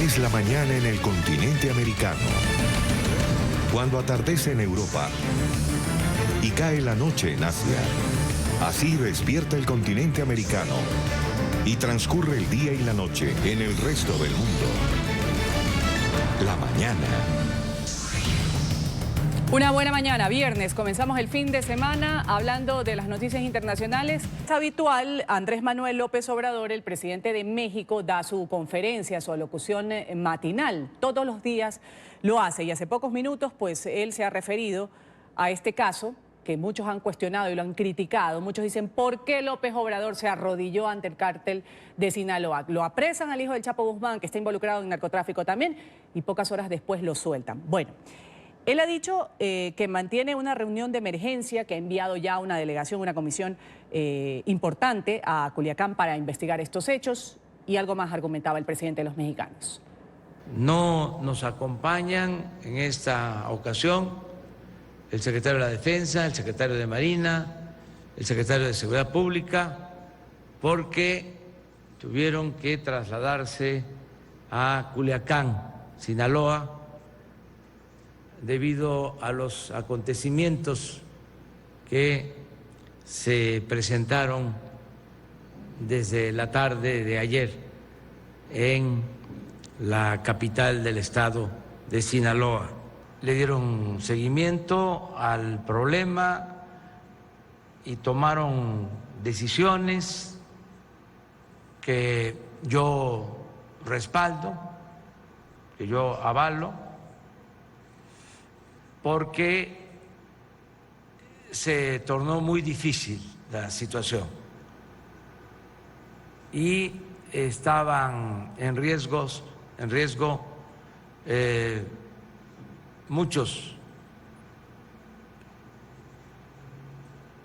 es la mañana en el continente americano. Cuando atardece en Europa y cae la noche en Asia. Así despierta el continente americano y transcurre el día y la noche en el resto del mundo. La mañana. Una buena mañana, viernes. Comenzamos el fin de semana hablando de las noticias internacionales. Es habitual, Andrés Manuel López Obrador, el presidente de México, da su conferencia, su alocución matinal. Todos los días lo hace y hace pocos minutos pues él se ha referido a este caso que muchos han cuestionado y lo han criticado. Muchos dicen, ¿por qué López Obrador se arrodilló ante el cártel de Sinaloa? Lo apresan al hijo del Chapo Guzmán, que está involucrado en narcotráfico también, y pocas horas después lo sueltan. Bueno, él ha dicho que mantiene una reunión de emergencia, que ha enviado ya una delegación, una comisión importante a Culiacán para investigar estos hechos, y algo más argumentaba el presidente de los mexicanos. No nos acompañan en esta ocasión el secretario de la Defensa, el secretario de Marina, el secretario de Seguridad Pública, porque tuvieron que trasladarse a Culiacán, Sinaloa, debido a los acontecimientos que se presentaron desde la tarde de ayer en la capital del estado de Sinaloa. Le dieron seguimiento al problema y tomaron decisiones que yo respaldo, que yo avalo, porque se tornó muy difícil la situación y estaban en riesgo muchos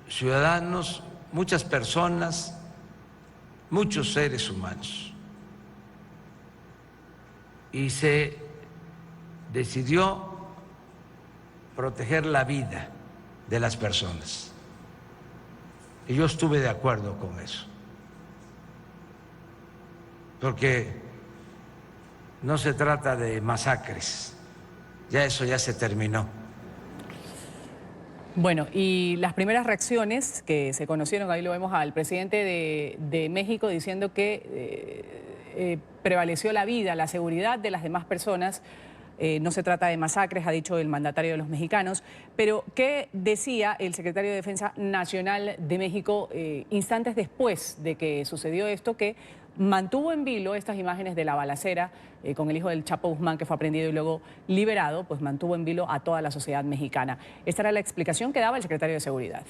ciudadanos, muchas personas, muchos seres humanos. Y se decidió proteger la vida de las personas. Y yo estuve de acuerdo con eso. Porque no se trata de masacres. Ya eso ya se terminó. Bueno, y las primeras reacciones que se conocieron, ahí lo vemos al presidente de México diciendo que prevaleció la vida, la seguridad de las demás personas. No se trata de masacres, ha dicho el mandatario de los mexicanos. Pero, ¿qué decía el secretario de Defensa Nacional de México instantes después de que sucedió esto? Que mantuvo en vilo estas imágenes de la balacera con el hijo del Chapo Guzmán, que fue aprendido y luego liberado, pues mantuvo en vilo a toda la sociedad mexicana. Esta era la explicación que daba el secretario de Seguridad.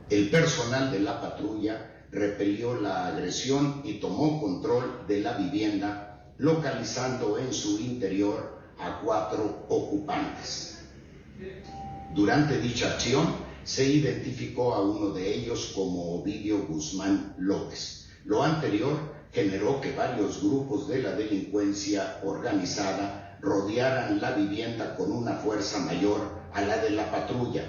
El personal de la patrulla repelió la agresión y tomó control de la vivienda, localizando en su interior a 4 ocupantes. Durante dicha acción se identificó a uno de ellos como Ovidio Guzmán López. Lo anterior generó que varios grupos de la delincuencia organizada rodearan la vivienda con una fuerza mayor a la de la patrulla.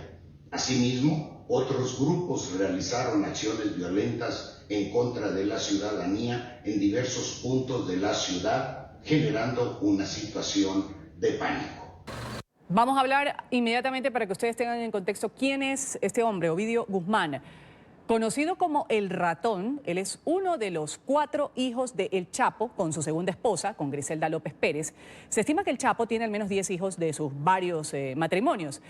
Asimismo, otros grupos realizaron acciones violentas en contra de la ciudadanía en diversos puntos de la ciudad, generando una situación de pánico. Vamos a hablar inmediatamente para que ustedes tengan en contexto quién es este hombre, Ovidio Guzmán. Conocido como El Ratón, él es uno de los 4 hijos de El Chapo con su segunda esposa, con Griselda López Pérez. Se estima que El Chapo tiene al menos 10 hijos de sus varios matrimonios.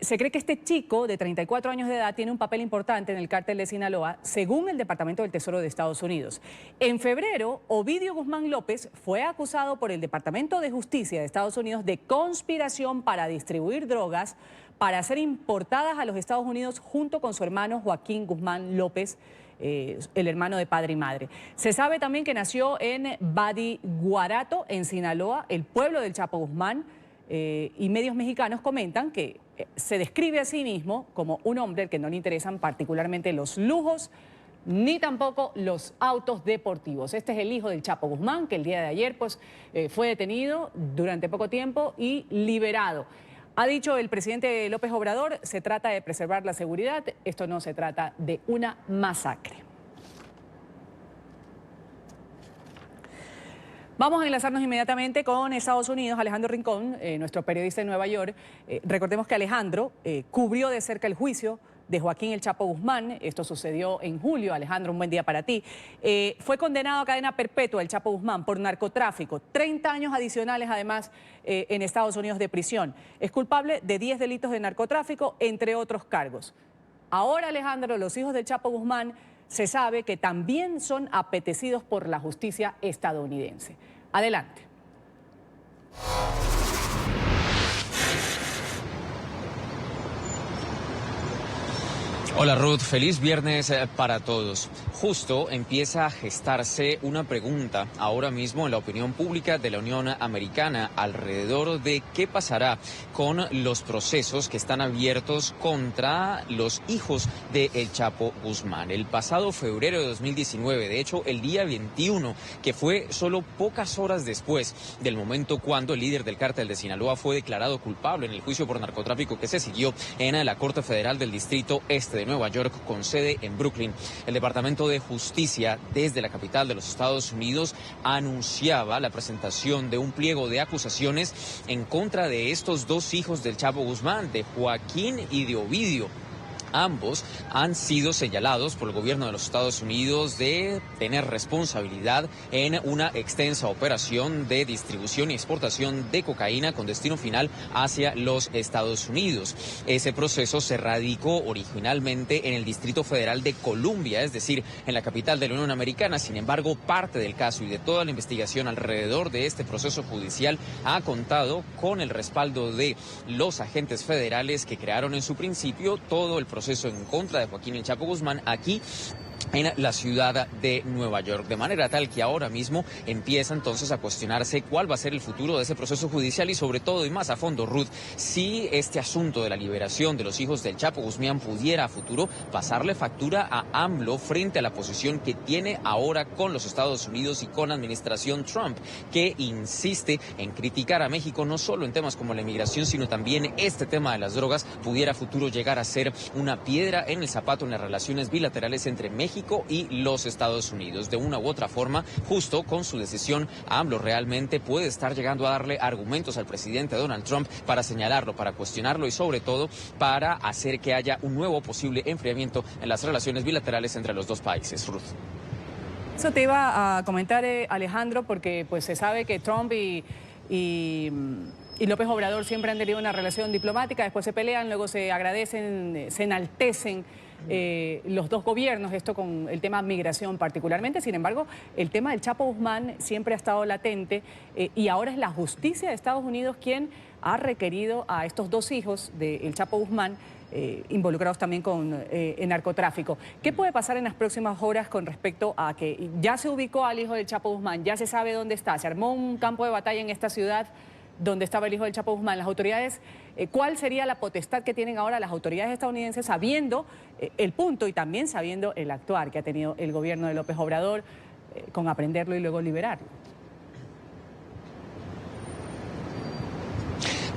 Se cree que este chico de 34 años de edad tiene un papel importante en el cártel de Sinaloa, según el Departamento del Tesoro de Estados Unidos. En febrero, Ovidio Guzmán López fue acusado por el Departamento de Justicia de Estados Unidos de conspiración para distribuir drogas para ser importadas a los Estados Unidos junto con su hermano Joaquín Guzmán López, el hermano de padre y madre. Se sabe también que nació en Badiguarato, en Sinaloa, el pueblo del Chapo Guzmán, y medios mexicanos comentan que se describe a sí mismo como un hombre al que no le interesan particularmente los lujos ni tampoco los autos deportivos. Este es el hijo del Chapo Guzmán, que el día de ayer pues, fue detenido durante poco tiempo y liberado. Ha dicho el presidente López Obrador, se trata de preservar la seguridad, esto no se trata de una masacre. Vamos a enlazarnos inmediatamente con Estados Unidos. Alejandro Rincón, nuestro periodista en Nueva York. Recordemos que Alejandro cubrió de cerca el juicio de Joaquín El Chapo Guzmán. Esto sucedió en julio. Alejandro, un buen día para ti. Fue condenado a cadena perpetua El Chapo Guzmán por narcotráfico. 30 años adicionales, además, en Estados Unidos de prisión. Es culpable de 10 delitos de narcotráfico, entre otros cargos. Ahora, Alejandro, los hijos del Chapo Guzmán se sabe que también son apetecidos por la justicia estadounidense. Adelante. Hola Ruth, feliz viernes para todos. Justo empieza a gestarse una pregunta ahora mismo en la opinión pública de la Unión Americana alrededor de qué pasará con los procesos que están abiertos contra los hijos de El Chapo Guzmán. El pasado febrero de 2019, de hecho el día 21, que fue solo pocas horas después del momento cuando el líder del cártel de Sinaloa fue declarado culpable en el juicio por narcotráfico que se siguió en la Corte Federal del Distrito Este de Nueva York con sede en Brooklyn. El Departamento de Justicia desde la capital de los Estados Unidos anunciaba la presentación de un pliego de acusaciones en contra de estos dos hijos del Chapo Guzmán, de Joaquín y de Ovidio. Ambos han sido señalados por el gobierno de los Estados Unidos de tener responsabilidad en una extensa operación de distribución y exportación de cocaína con destino final hacia los Estados Unidos. Ese proceso se radicó originalmente en el Distrito Federal de Columbia, es decir, en la capital de la Unión Americana. Sin embargo, parte del caso y de toda la investigación alrededor de este proceso judicial ha contado con el respaldo de los agentes federales que crearon en su principio todo el proceso en contra de Joaquín El Chapo Guzmán aquí en la ciudad de Nueva York, de manera tal que ahora mismo empieza entonces a cuestionarse cuál va a ser el futuro de ese proceso judicial y sobre todo y más a fondo, Ruth, si este asunto de la liberación de los hijos del Chapo Guzmán pudiera a futuro pasarle factura a AMLO frente a la posición que tiene ahora con los Estados Unidos y con la administración Trump, que insiste en criticar a México no solo en temas como la inmigración, sino también este tema de las drogas pudiera a futuro llegar a ser una piedra en el zapato en las relaciones bilaterales entre México y los Estados Unidos. De una u otra forma, justo con su decisión, AMLO realmente puede estar llegando a darle argumentos al presidente Donald Trump para señalarlo, para cuestionarlo y sobre todo para hacer que haya un nuevo posible enfriamiento en las relaciones bilaterales entre los dos países. Ruth. Eso te iba a comentar, Alejandro, porque pues se sabe que Trump y López Obrador siempre han tenido una relación diplomática, después se pelean, luego se agradecen, se enaltecen los dos gobiernos, esto con el tema migración particularmente. Sin embargo, el tema del Chapo Guzmán siempre ha estado latente y ahora es la justicia de Estados Unidos quien ha requerido a estos dos hijos del Chapo Guzmán involucrados también con el narcotráfico. ¿Qué puede pasar en las próximas horas con respecto a que ya se ubicó al hijo del Chapo Guzmán, ya se sabe dónde está, se armó un campo de batalla en esta ciudad donde estaba el hijo del Chapo Guzmán? Las autoridades, ¿cuál sería la potestad que tienen ahora las autoridades estadounidenses sabiendo el punto y también sabiendo el actuar que ha tenido el gobierno de López Obrador con aprenderlo y luego liberarlo?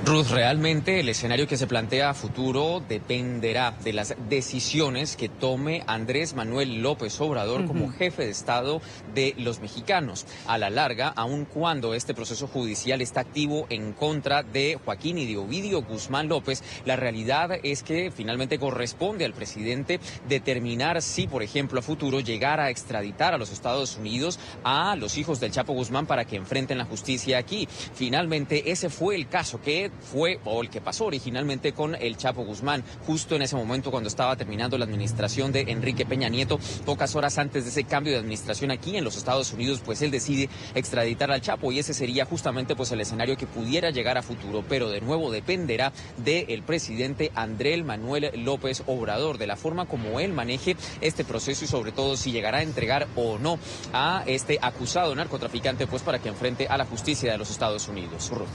Ruth, realmente el escenario que se plantea a futuro dependerá de las decisiones que tome Andrés Manuel López Obrador como jefe de Estado de los mexicanos. A la larga, aun cuando este proceso judicial está activo en contra de Joaquín y de Ovidio Guzmán López, la realidad es que finalmente corresponde al presidente determinar si, por ejemplo, a futuro llegara a extraditar a los Estados Unidos a los hijos del Chapo Guzmán para que enfrenten la justicia aquí. Finalmente, ese fue el caso que el que pasó originalmente con el Chapo Guzmán, justo en ese momento cuando estaba terminando la administración de Enrique Peña Nieto, pocas horas antes de ese cambio de administración aquí en los Estados Unidos, pues él decide extraditar al Chapo y ese sería justamente pues el escenario que pudiera llegar a futuro, pero de nuevo dependerá del presidente Andrés Manuel López Obrador, de la forma como él maneje este proceso y sobre todo si llegará a entregar o no a este acusado narcotraficante pues para que enfrente a la justicia de los Estados Unidos. Ruth.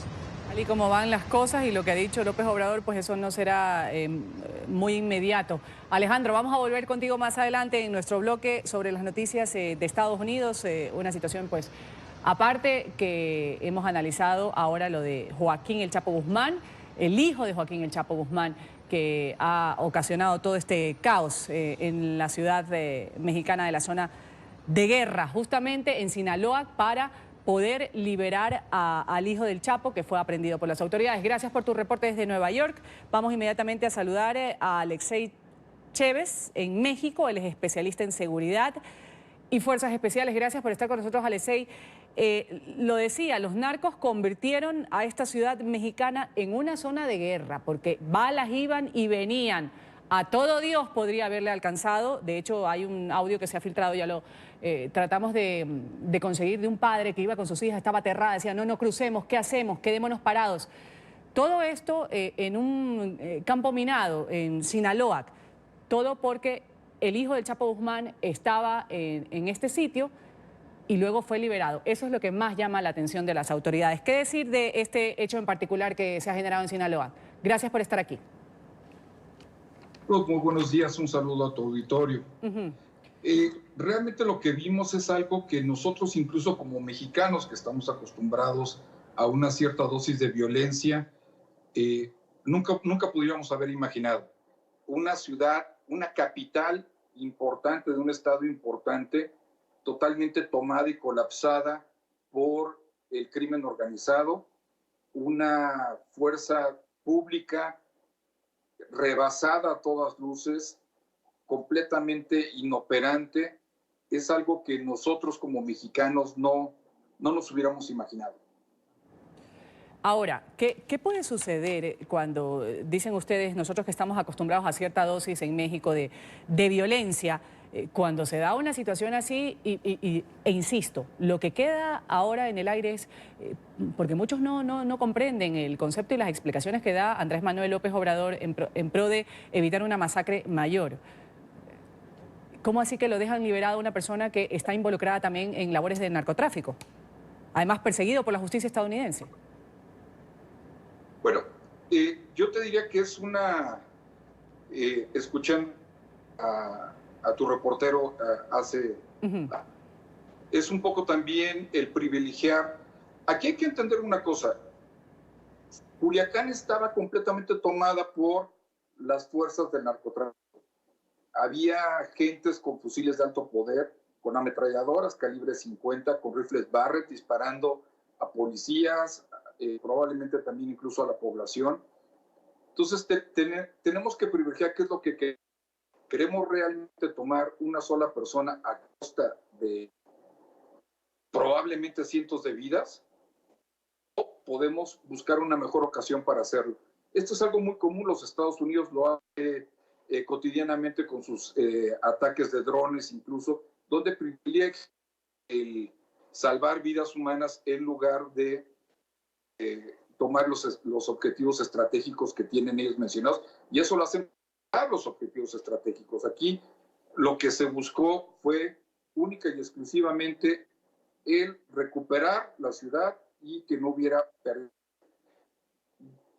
Y cómo van las cosas y lo que ha dicho López Obrador, pues eso no será muy inmediato. Alejandro, vamos a volver contigo más adelante en nuestro bloque sobre las noticias de Estados Unidos, una situación pues aparte que hemos analizado ahora lo de Joaquín El Chapo Guzmán, el hijo de Joaquín El Chapo Guzmán, que ha ocasionado todo este caos en la ciudad mexicana de la zona de guerra, justamente en Sinaloa, para poder liberar al hijo del Chapo, que fue aprehendido por las autoridades. Gracias por tu reporte desde Nueva York. Vamos inmediatamente a saludar a Alexei Chévez en México. Él es especialista en seguridad y fuerzas especiales. Gracias por estar con nosotros, Alexei. Lo decía, los narcos convirtieron a esta ciudad mexicana en una zona de guerra, porque balas iban y venían. A todo Dios podría haberle alcanzado. De hecho, hay un audio que se ha filtrado, ya lo tratamos de conseguir, de un padre que iba con sus hijas, estaba aterrada, decía, no crucemos, ¿qué hacemos? Quedémonos parados. Todo esto en un campo minado en Sinaloa, todo porque el hijo del Chapo Guzmán estaba en este sitio y luego fue liberado. Eso es lo que más llama la atención de las autoridades. ¿Qué decir de este hecho en particular que se ha generado en Sinaloa? Gracias por estar aquí. Muy buenos días, un saludo a tu auditorio. Realmente lo que vimos es algo que nosotros, incluso como mexicanos que estamos acostumbrados a una cierta dosis de violencia, nunca pudiéramos haber imaginado. Una ciudad, una capital importante de un estado importante, totalmente tomada y colapsada por el crimen organizado, una fuerza pública rebasada a todas luces, completamente inoperante. Es algo que nosotros como mexicanos no nos hubiéramos imaginado. Ahora, ¿qué puede suceder cuando dicen ustedes, nosotros que estamos acostumbrados a cierta dosis en México de violencia, cuando se da una situación así, e insisto, lo que queda ahora en el aire es, porque muchos no comprenden el concepto y las explicaciones que da Andrés Manuel López Obrador en pro de evitar una masacre mayor? ¿Cómo así que lo dejan liberado a una persona que está involucrada también en labores de narcotráfico? Además, perseguido por la justicia estadounidense. Bueno, yo te diría que es escuchando a tu reportero es un poco también el privilegiar. Aquí hay que entender una cosa. Culiacán estaba completamente tomada por las fuerzas del narcotráfico. Había agentes con fusiles de alto poder, con ametralladoras calibre 50, con rifles Barrett, disparando a policías, probablemente también incluso a la población. Entonces tenemos que privilegiar qué es lo que queremos realmente tomar una sola persona a costa de probablemente cientos de vidas, o podemos buscar una mejor ocasión para hacerlo. Esto es algo muy común, los Estados Unidos lo hace cotidianamente con sus ataques de drones, incluso, donde privilegia el salvar vidas humanas en lugar de tomar los objetivos estratégicos que tienen ellos mencionados, y eso lo hacen para los objetivos estratégicos. Aquí lo que se buscó fue única y exclusivamente el recuperar la ciudad y que no hubiera pérdida.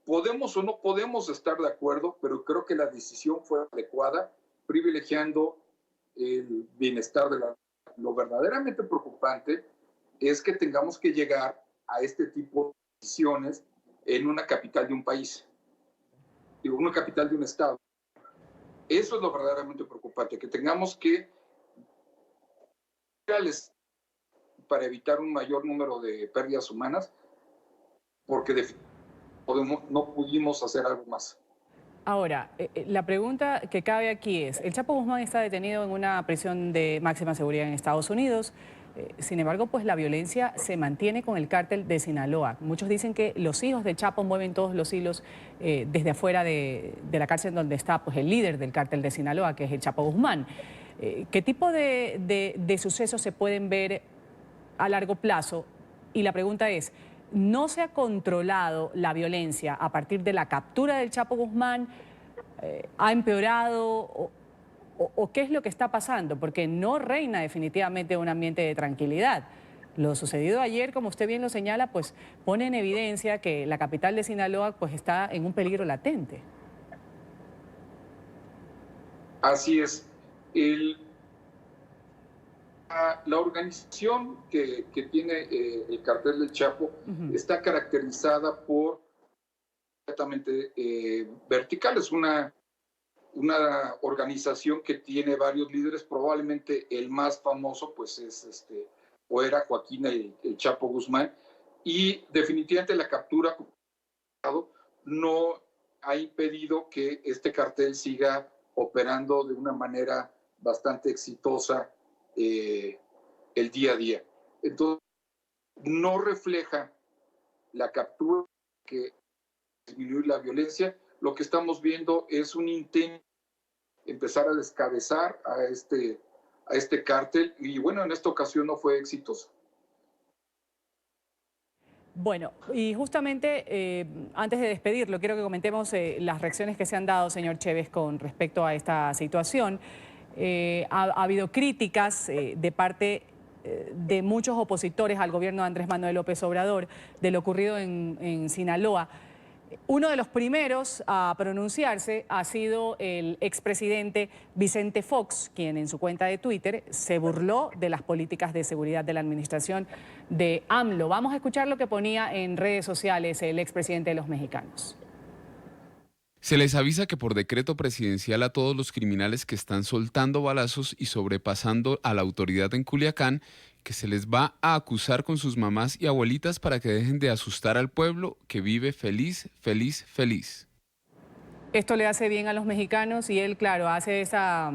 Podemos o no podemos estar de acuerdo, pero creo que la decisión fue adecuada, privilegiando el bienestar de la... Lo verdaderamente preocupante es que tengamos que llegar a este tipo de decisiones en una capital de un país, en una capital de un estado. Eso es lo verdaderamente preocupante, que tengamos que para evitar un mayor número de pérdidas humanas, porque no pudimos hacer algo más. Ahora, la pregunta que cabe aquí es, el Chapo Guzmán está detenido en una prisión de máxima seguridad en Estados Unidos. Sin embargo, pues la violencia se mantiene con el cártel de Sinaloa. Muchos dicen que los hijos de Chapo mueven todos los hilos desde afuera de la cárcel donde está pues, el líder del cártel de Sinaloa, que es el Chapo Guzmán. ¿Qué tipo de sucesos se pueden ver a largo plazo? Y la pregunta es, ¿no se ha controlado la violencia a partir de la captura del Chapo Guzmán? ¿Ha empeorado? ¿O qué es lo que está pasando? Porque no reina definitivamente un ambiente de tranquilidad. Lo sucedido ayer, como usted bien lo señala, pues pone en evidencia que la capital de Sinaloa pues, está en un peligro latente. Así es. La organización que tiene el cartel del Chapo está caracterizada por completamente vertical. Es una organización que tiene varios líderes. Probablemente el más famoso pues es o era Joaquín el Chapo Guzmán, y definitivamente la captura no ha impedido que este cartel siga operando de una manera bastante exitosa el día a día. Entonces, no refleja la captura que disminuir la violencia. Lo que estamos viendo es un intento de empezar a descabezar a este cártel, y bueno, en esta ocasión no fue exitoso. Bueno, y justamente antes de despedirlo, quiero que comentemos las reacciones que se han dado, señor Chévez, con respecto a esta situación. Ha habido críticas de parte de muchos opositores al gobierno de Andrés Manuel López Obrador de lo ocurrido en Sinaloa. Uno de los primeros a pronunciarse ha sido el expresidente Vicente Fox, quien en su cuenta de Twitter se burló de las políticas de seguridad de la administración de AMLO. Vamos a escuchar lo que ponía en redes sociales el expresidente de los mexicanos. Se les avisa que por decreto presidencial a todos los criminales que están soltando balazos y sobrepasando a la autoridad en Culiacán, que se les va a acusar con sus mamás y abuelitas para que dejen de asustar al pueblo que vive feliz, feliz, feliz. Esto le hace bien a los mexicanos y él, claro, hace esa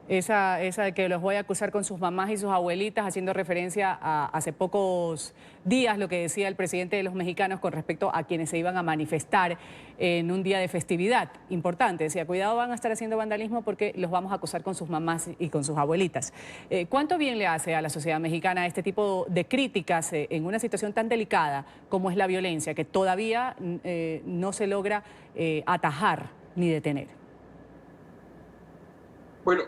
de que los voy a acusar con sus mamás y sus abuelitas, haciendo referencia a hace pocos días lo que decía el presidente de los mexicanos con respecto a quienes se iban a manifestar en un día de festividad importante. Decía, cuidado, van a estar haciendo vandalismo porque los vamos a acusar con sus mamás y con sus abuelitas. ¿Cuánto bien le hace a la sociedad mexicana este tipo de críticas en una situación tan delicada como es la violencia, que todavía no se logra atajar ni detener? Bueno,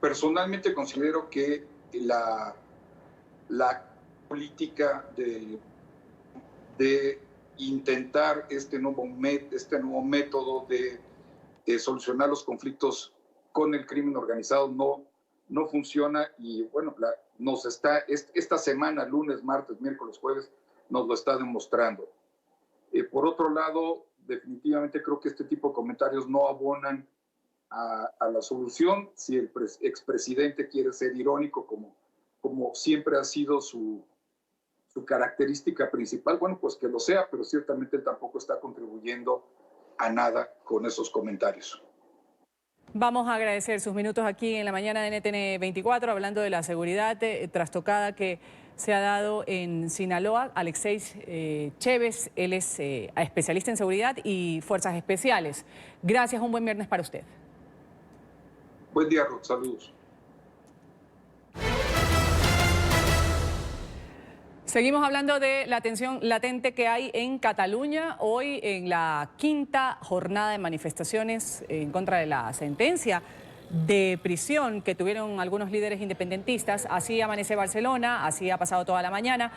personalmente considero que la política de intentar este nuevo método de solucionar los conflictos con el crimen organizado no funciona, y bueno, esta semana, lunes, martes, miércoles, jueves, nos lo está demostrando. Por otro lado, definitivamente creo que este tipo de comentarios no abonan a la solución. Si el expresidente quiere ser irónico, como siempre ha sido su característica principal, bueno, pues que lo sea, pero ciertamente él tampoco está contribuyendo a nada con esos comentarios. Vamos a agradecer sus minutos aquí en la mañana de NTN 24, hablando de la seguridad trastocada que se ha dado en Sinaloa. Alexeis Chévez, él es especialista en seguridad y fuerzas especiales. Gracias, un buen viernes para usted. Buen día, Ruth. Saludos. Seguimos hablando de la tensión latente que hay en Cataluña. Hoy, en la quinta jornada de manifestaciones en contra de la sentencia de prisión que tuvieron algunos líderes independentistas. Así amanece Barcelona, así ha pasado toda la mañana,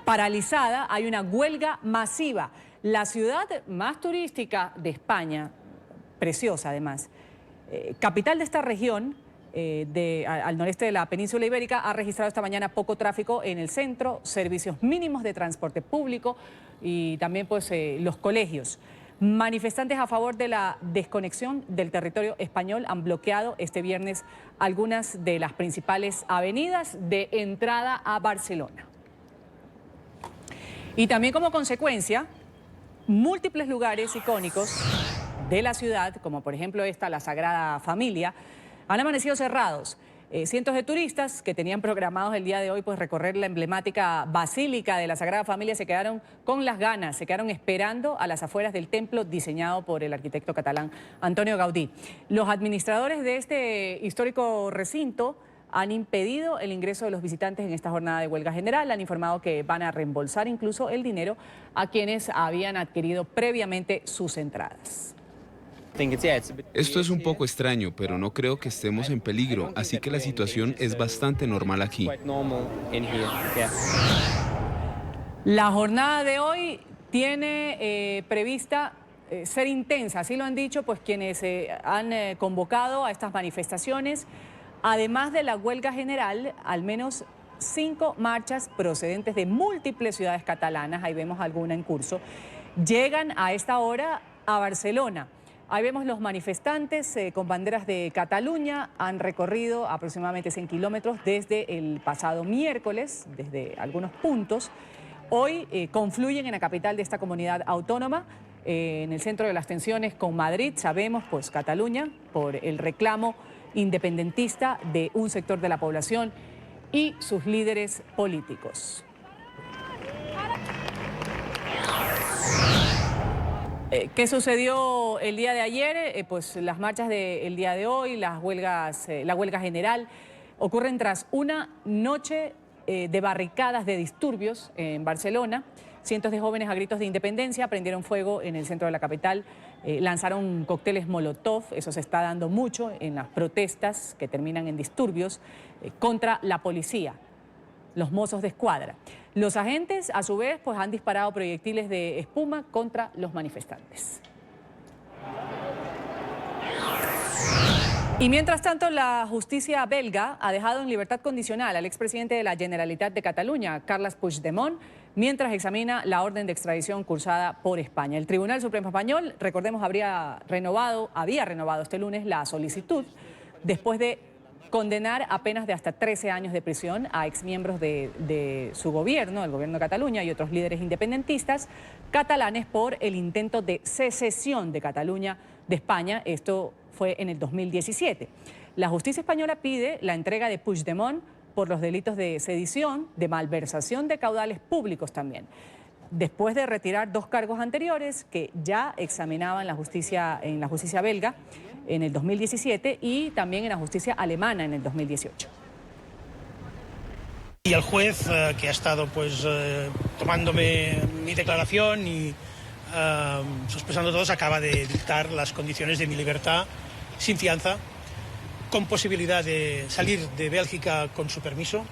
paralizada. Hay una huelga masiva. La ciudad más turística de España, preciosa además, capital de esta región, al noreste de la península ibérica, ha registrado esta mañana poco tráfico en el centro, servicios mínimos de transporte público y también pues los colegios. Manifestantes a favor de la desconexión del territorio español han bloqueado este viernes algunas de las principales avenidas de entrada a Barcelona. Y también como consecuencia, múltiples lugares icónicos de la ciudad, como por ejemplo la Sagrada Familia, han amanecido cerrados. Cientos de turistas que tenían programados el día de hoy pues recorrer la emblemática Basílica de la Sagrada Familia se quedaron con las ganas, se quedaron esperando a las afueras del templo diseñado por el arquitecto catalán Antonio Gaudí. Los administradores de este histórico recinto han impedido el ingreso de los visitantes en esta jornada de huelga general. Han informado que van a reembolsar incluso el dinero a quienes habían adquirido previamente sus entradas. Esto es un poco extraño, pero no creo que estemos en peligro, así que la situación es bastante normal aquí. La jornada de hoy tiene prevista ser intensa, así lo han dicho pues quienes han convocado a estas manifestaciones. Además de la huelga general, al menos 5 marchas procedentes de múltiples ciudades catalanas, ahí vemos alguna en curso, llegan a esta hora a Barcelona. Ahí vemos los manifestantes con banderas de Cataluña, han recorrido aproximadamente 100 kilómetros desde el pasado miércoles, desde algunos puntos. Hoy confluyen en la capital de esta comunidad autónoma, en el centro de las tensiones con Madrid, sabemos, pues Cataluña, por el reclamo independentista de un sector de la población y sus líderes políticos. ¿Qué sucedió el día de ayer? Pues las marchas del día de hoy, las huelgas, la huelga general, ocurren tras una noche de barricadas, de disturbios en Barcelona. Cientos de jóvenes a gritos de independencia prendieron fuego en el centro de la capital, lanzaron cócteles Molotov, eso se está dando mucho en las protestas que terminan en disturbios contra la policía, los mozos de escuadra. Los agentes, a su vez, pues han disparado proyectiles de espuma contra los manifestantes. Y mientras tanto, la justicia belga ha dejado en libertad condicional al expresidente de la Generalitat de Cataluña, Carles Puigdemont, mientras examina la orden de extradición cursada por España. El Tribunal Supremo Español, recordemos, había renovado este lunes la solicitud después de condenar a penas de hasta 13 años de prisión a exmiembros de su gobierno, el gobierno de Cataluña y otros líderes independentistas catalanes por el intento de secesión de Cataluña de España. Esto fue en el 2017. La justicia española pide la entrega de Puigdemont por los delitos de sedición, de malversación de caudales públicos también, después de retirar 2 cargos anteriores que ya examinaban en la justicia belga en el 2017 y también en la justicia alemana en el 2018. Y el juez, que ha estado tomándome mi declaración y sospechando todos, acaba de dictar las condiciones de mi libertad sin fianza, con posibilidad de salir de Bélgica con su permiso.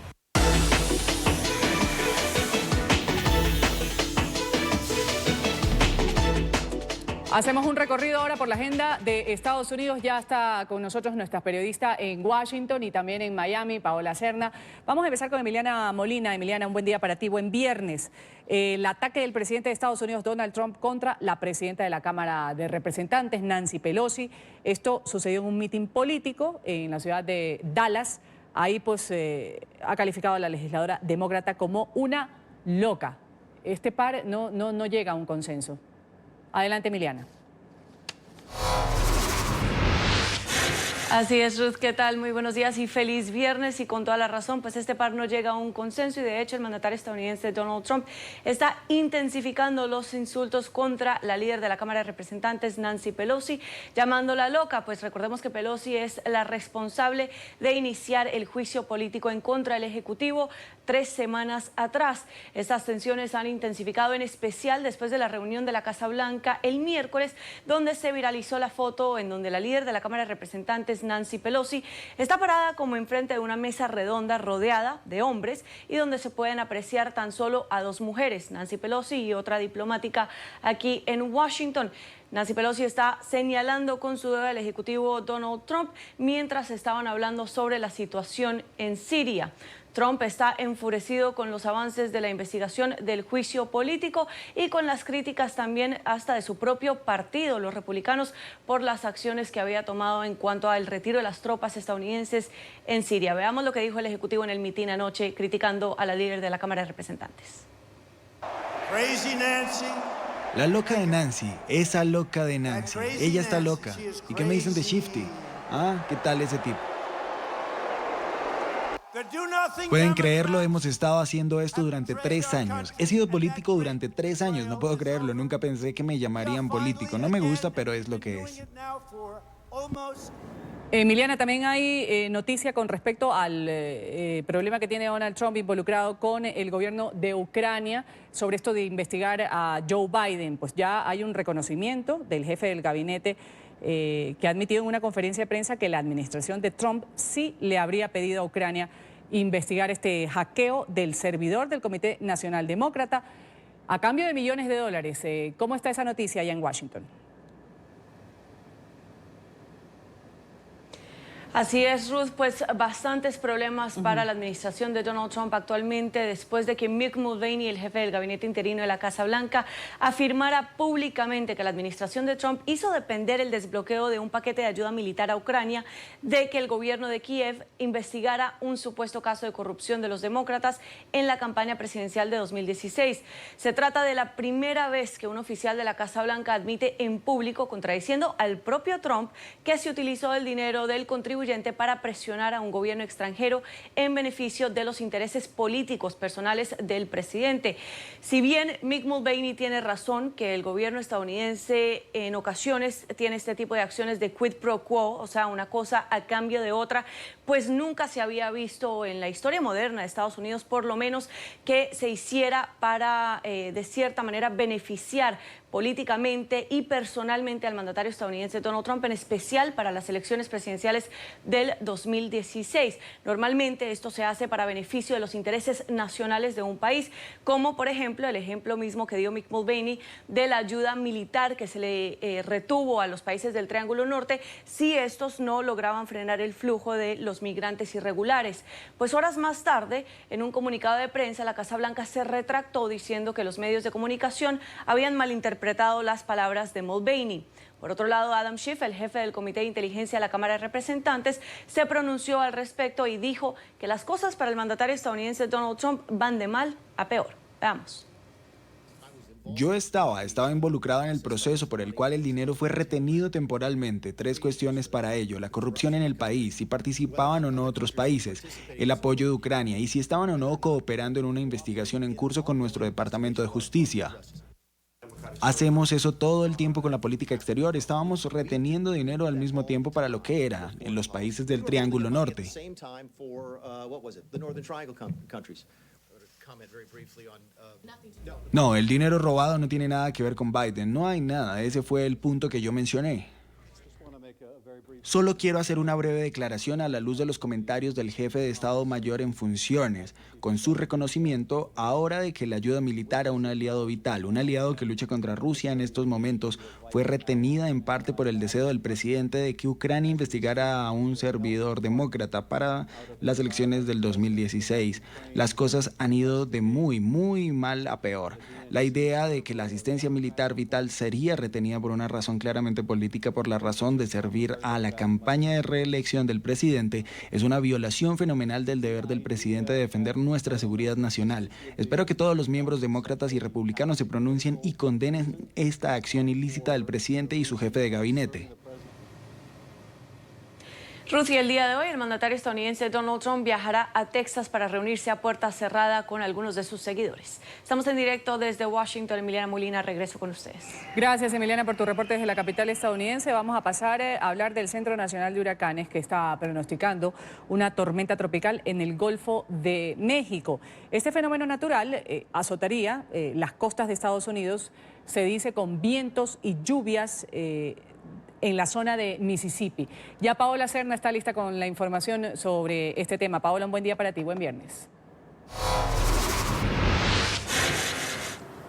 Hacemos un recorrido ahora por la agenda de Estados Unidos. Ya está con nosotros nuestra periodista en Washington y también en Miami, Paola Serna. Vamos a empezar con Emiliana Molina. Emiliana, un buen día para ti, buen viernes. El ataque del presidente de Estados Unidos, Donald Trump, contra la presidenta de la Cámara de Representantes, Nancy Pelosi. Esto sucedió en un mitin político en la ciudad de Dallas. Ahí pues ha calificado a la legisladora demócrata como una loca. Este par no llega a un consenso. Adelante, Emiliana. Así es, Ruth, ¿qué tal? Muy buenos días y feliz viernes. Y con toda la razón, pues este par no llega a un consenso y de hecho el mandatario estadounidense Donald Trump está intensificando los insultos contra la líder de la Cámara de Representantes, Nancy Pelosi, llamándola loca. Pues recordemos que Pelosi es la responsable de iniciar el juicio político en contra del Ejecutivo 3 semanas atrás. Estas tensiones han intensificado, en especial después de la reunión de la Casa Blanca el miércoles, donde se viralizó la foto en donde la líder de la Cámara de Representantes, Nancy Pelosi, está parada como enfrente de una mesa redonda rodeada de hombres y donde se pueden apreciar tan solo a 2 mujeres, Nancy Pelosi y otra diplomática aquí en Washington. Nancy Pelosi está señalando con su dedo al ejecutivo Donald Trump mientras estaban hablando sobre la situación en Siria. Trump está enfurecido con los avances de la investigación del juicio político y con las críticas también hasta de su propio partido, los republicanos, por las acciones que había tomado en cuanto al retiro de las tropas estadounidenses en Siria. Veamos lo que dijo el ejecutivo en el mitin anoche criticando a la líder de la Cámara de Representantes. Crazy Nancy. La loca de Nancy, esa loca de Nancy. Ella está loca. ¿Y qué me dicen de Shifty? Ah, ¿qué tal ese tipo? Pueden creerlo, hemos estado haciendo esto durante 3 años. He sido político durante 3 años, no puedo creerlo. Nunca pensé que me llamarían político. No me gusta, pero es lo que es. Emiliana, también hay noticia con respecto al problema que tiene Donald Trump involucrado con el gobierno de Ucrania sobre esto de investigar a Joe Biden. Pues ya hay un reconocimiento del jefe del gabinete que ha admitido en una conferencia de prensa que la administración de Trump sí le habría pedido a Ucrania investigar este hackeo del servidor del Comité Nacional Demócrata a cambio de millones de dólares. ¿Cómo está esa noticia allá en Washington? Así es, Ruth, pues bastantes problemas para la administración de Donald Trump actualmente después de que Mick Mulvaney, el jefe del gabinete interino de la Casa Blanca, afirmara públicamente que la administración de Trump hizo depender el desbloqueo de un paquete de ayuda militar a Ucrania de que el gobierno de Kiev investigara un supuesto caso de corrupción de los demócratas en la campaña presidencial de 2016. Se trata de la primera vez que un oficial de la Casa Blanca admite en público, contradiciendo al propio Trump, que se utilizó el dinero del contribuyente para presionar a un gobierno extranjero en beneficio de los intereses políticos personales del presidente. Si bien Mick Mulvaney tiene razón que el gobierno estadounidense en ocasiones tiene este tipo de acciones de quid pro quo, o sea, una cosa a cambio de otra, pues nunca se había visto en la historia moderna de Estados Unidos, por lo menos, que se hiciera para, de cierta manera, beneficiar políticamente y personalmente al mandatario estadounidense Donald Trump, en especial para las elecciones presidenciales del 2016. Normalmente esto se hace para beneficio de los intereses nacionales de un país, como por ejemplo el ejemplo mismo que dio Mick Mulvaney de la ayuda militar que se le retuvo a los países del Triángulo Norte si estos no lograban frenar el flujo de los migrantes irregulares. Pues horas más tarde, en un comunicado de prensa, la Casa Blanca se retractó diciendo que los medios de comunicación habían malinterpretado las palabras de Mulvaney. Por otro lado, Adam Schiff, el jefe del Comité de Inteligencia de la Cámara de Representantes, se pronunció al respecto y dijo que las cosas para el mandatario estadounidense Donald Trump van de mal a peor. Veamos. Yo estaba involucrado en el proceso por el cual el dinero fue retenido temporalmente. 3 cuestiones para ello: la corrupción en el país, si participaban o no otros países, el apoyo de Ucrania y si estaban o no cooperando en una investigación en curso con nuestro Departamento de Justicia. Hacemos eso todo el tiempo con la política exterior. Estábamos reteniendo dinero al mismo tiempo para lo que era en los países del Triángulo Norte. No, el dinero robado no tiene nada que ver con Biden. No hay nada. Ese fue el punto que yo mencioné. Solo quiero hacer una breve declaración a la luz de los comentarios del jefe de Estado Mayor en funciones, con su reconocimiento ahora de que la ayuda militar a un aliado vital, un aliado que lucha contra Rusia en estos momentos, fue retenida en parte por el deseo del presidente de que Ucrania investigara a un servidor demócrata para las elecciones del 2016. Las cosas han ido de muy mal a peor. La idea de que la asistencia militar vital sería retenida por una razón claramente política, por la razón de servir a la campaña de reelección del presidente, es una violación fenomenal del deber del presidente de defender nuestra seguridad nacional. Espero que todos los miembros demócratas y republicanos se pronuncien y condenen esta acción ilícita del presidente y su jefe de gabinete. Ruth, y el día de hoy el mandatario estadounidense Donald Trump viajará a Texas para reunirse a puerta cerrada con algunos de sus seguidores. Estamos en directo desde Washington. Emiliana Molina, regreso con ustedes. Gracias, Emiliana, por tu reporte desde la capital estadounidense. Vamos a pasar a hablar del Centro Nacional de Huracanes, que está pronosticando una tormenta tropical en el Golfo de México. Este fenómeno natural azotaría las costas de Estados Unidos, se dice, con vientos y lluvias en la zona de Mississippi. Ya Paola Serna está lista con la información sobre este tema. Paola, un buen día para ti, buen viernes.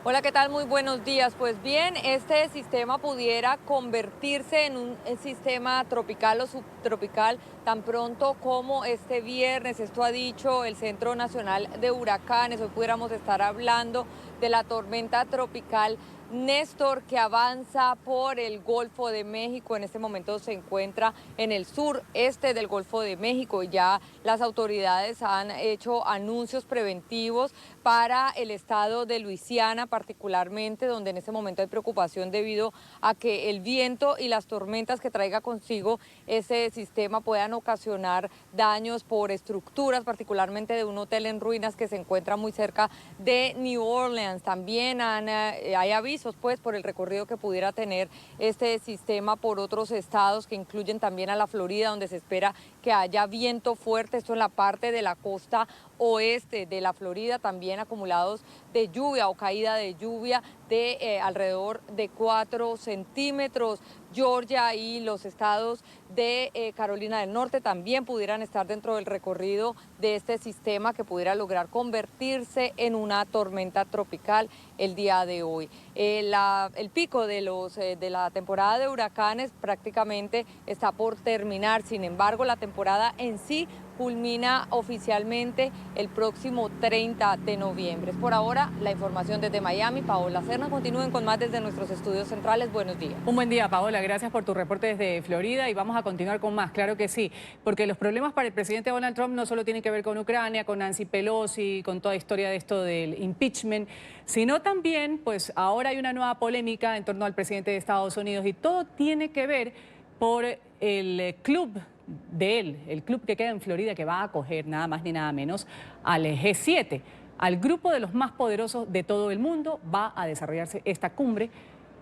Hola, ¿qué tal? Muy buenos días. Pues bien, este sistema pudiera convertirse en un sistema tropical o subtropical tan pronto como este viernes. Esto ha dicho el Centro Nacional de Huracanes. Hoy pudiéramos estar hablando de la tormenta tropical Néstor, que avanza por el Golfo de México. En este momento se encuentra en el sureste del Golfo de México y ya las autoridades han hecho anuncios preventivos para el estado de Luisiana, particularmente, donde en este momento hay preocupación debido a que el viento y las tormentas que traiga consigo ese sistema puedan ocasionar daños por estructuras, particularmente de un hotel en ruinas que se encuentra muy cerca de New Orleans. También hay avisos pues por el recorrido que pudiera tener este sistema por otros estados, que incluyen también a la Florida, donde se espera que haya viento fuerte. Esto en la parte de la costa oeste de la Florida, también acumulados de lluvia o caída de lluvia de alrededor de 4 centímetros. Georgia y los estados de Carolina del Norte también pudieran estar dentro del recorrido de este sistema, que pudiera lograr convertirse en una tormenta tropical el día de hoy. El pico de la temporada de huracanes prácticamente está por terminar. Sin embargo, la temporada en sí culmina oficialmente el próximo 30 de noviembre. Es por ahora la información desde Miami. Paola Serna, continúen con más desde nuestros estudios centrales. Buenos días. Un buen día, Paola. Gracias por tu reporte desde Florida y vamos a continuar con más, claro que sí, porque los problemas para el presidente Donald Trump no solo tienen que ver con Ucrania, con Nancy Pelosi, con toda la historia de esto del impeachment, sino también, pues ahora hay una nueva polémica en torno al presidente de Estados Unidos y todo tiene que ver por el club de él, el club que queda en Florida, que va a acoger nada más ni nada menos al G7, al grupo de los más poderosos de todo el mundo. Va a desarrollarse esta cumbre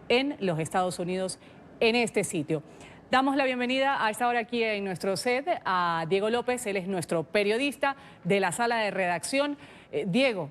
en los Estados Unidos, en este sitio. Damos la bienvenida a esta hora aquí en nuestro set a Diego López. Él es nuestro periodista de la sala de redacción. Diego,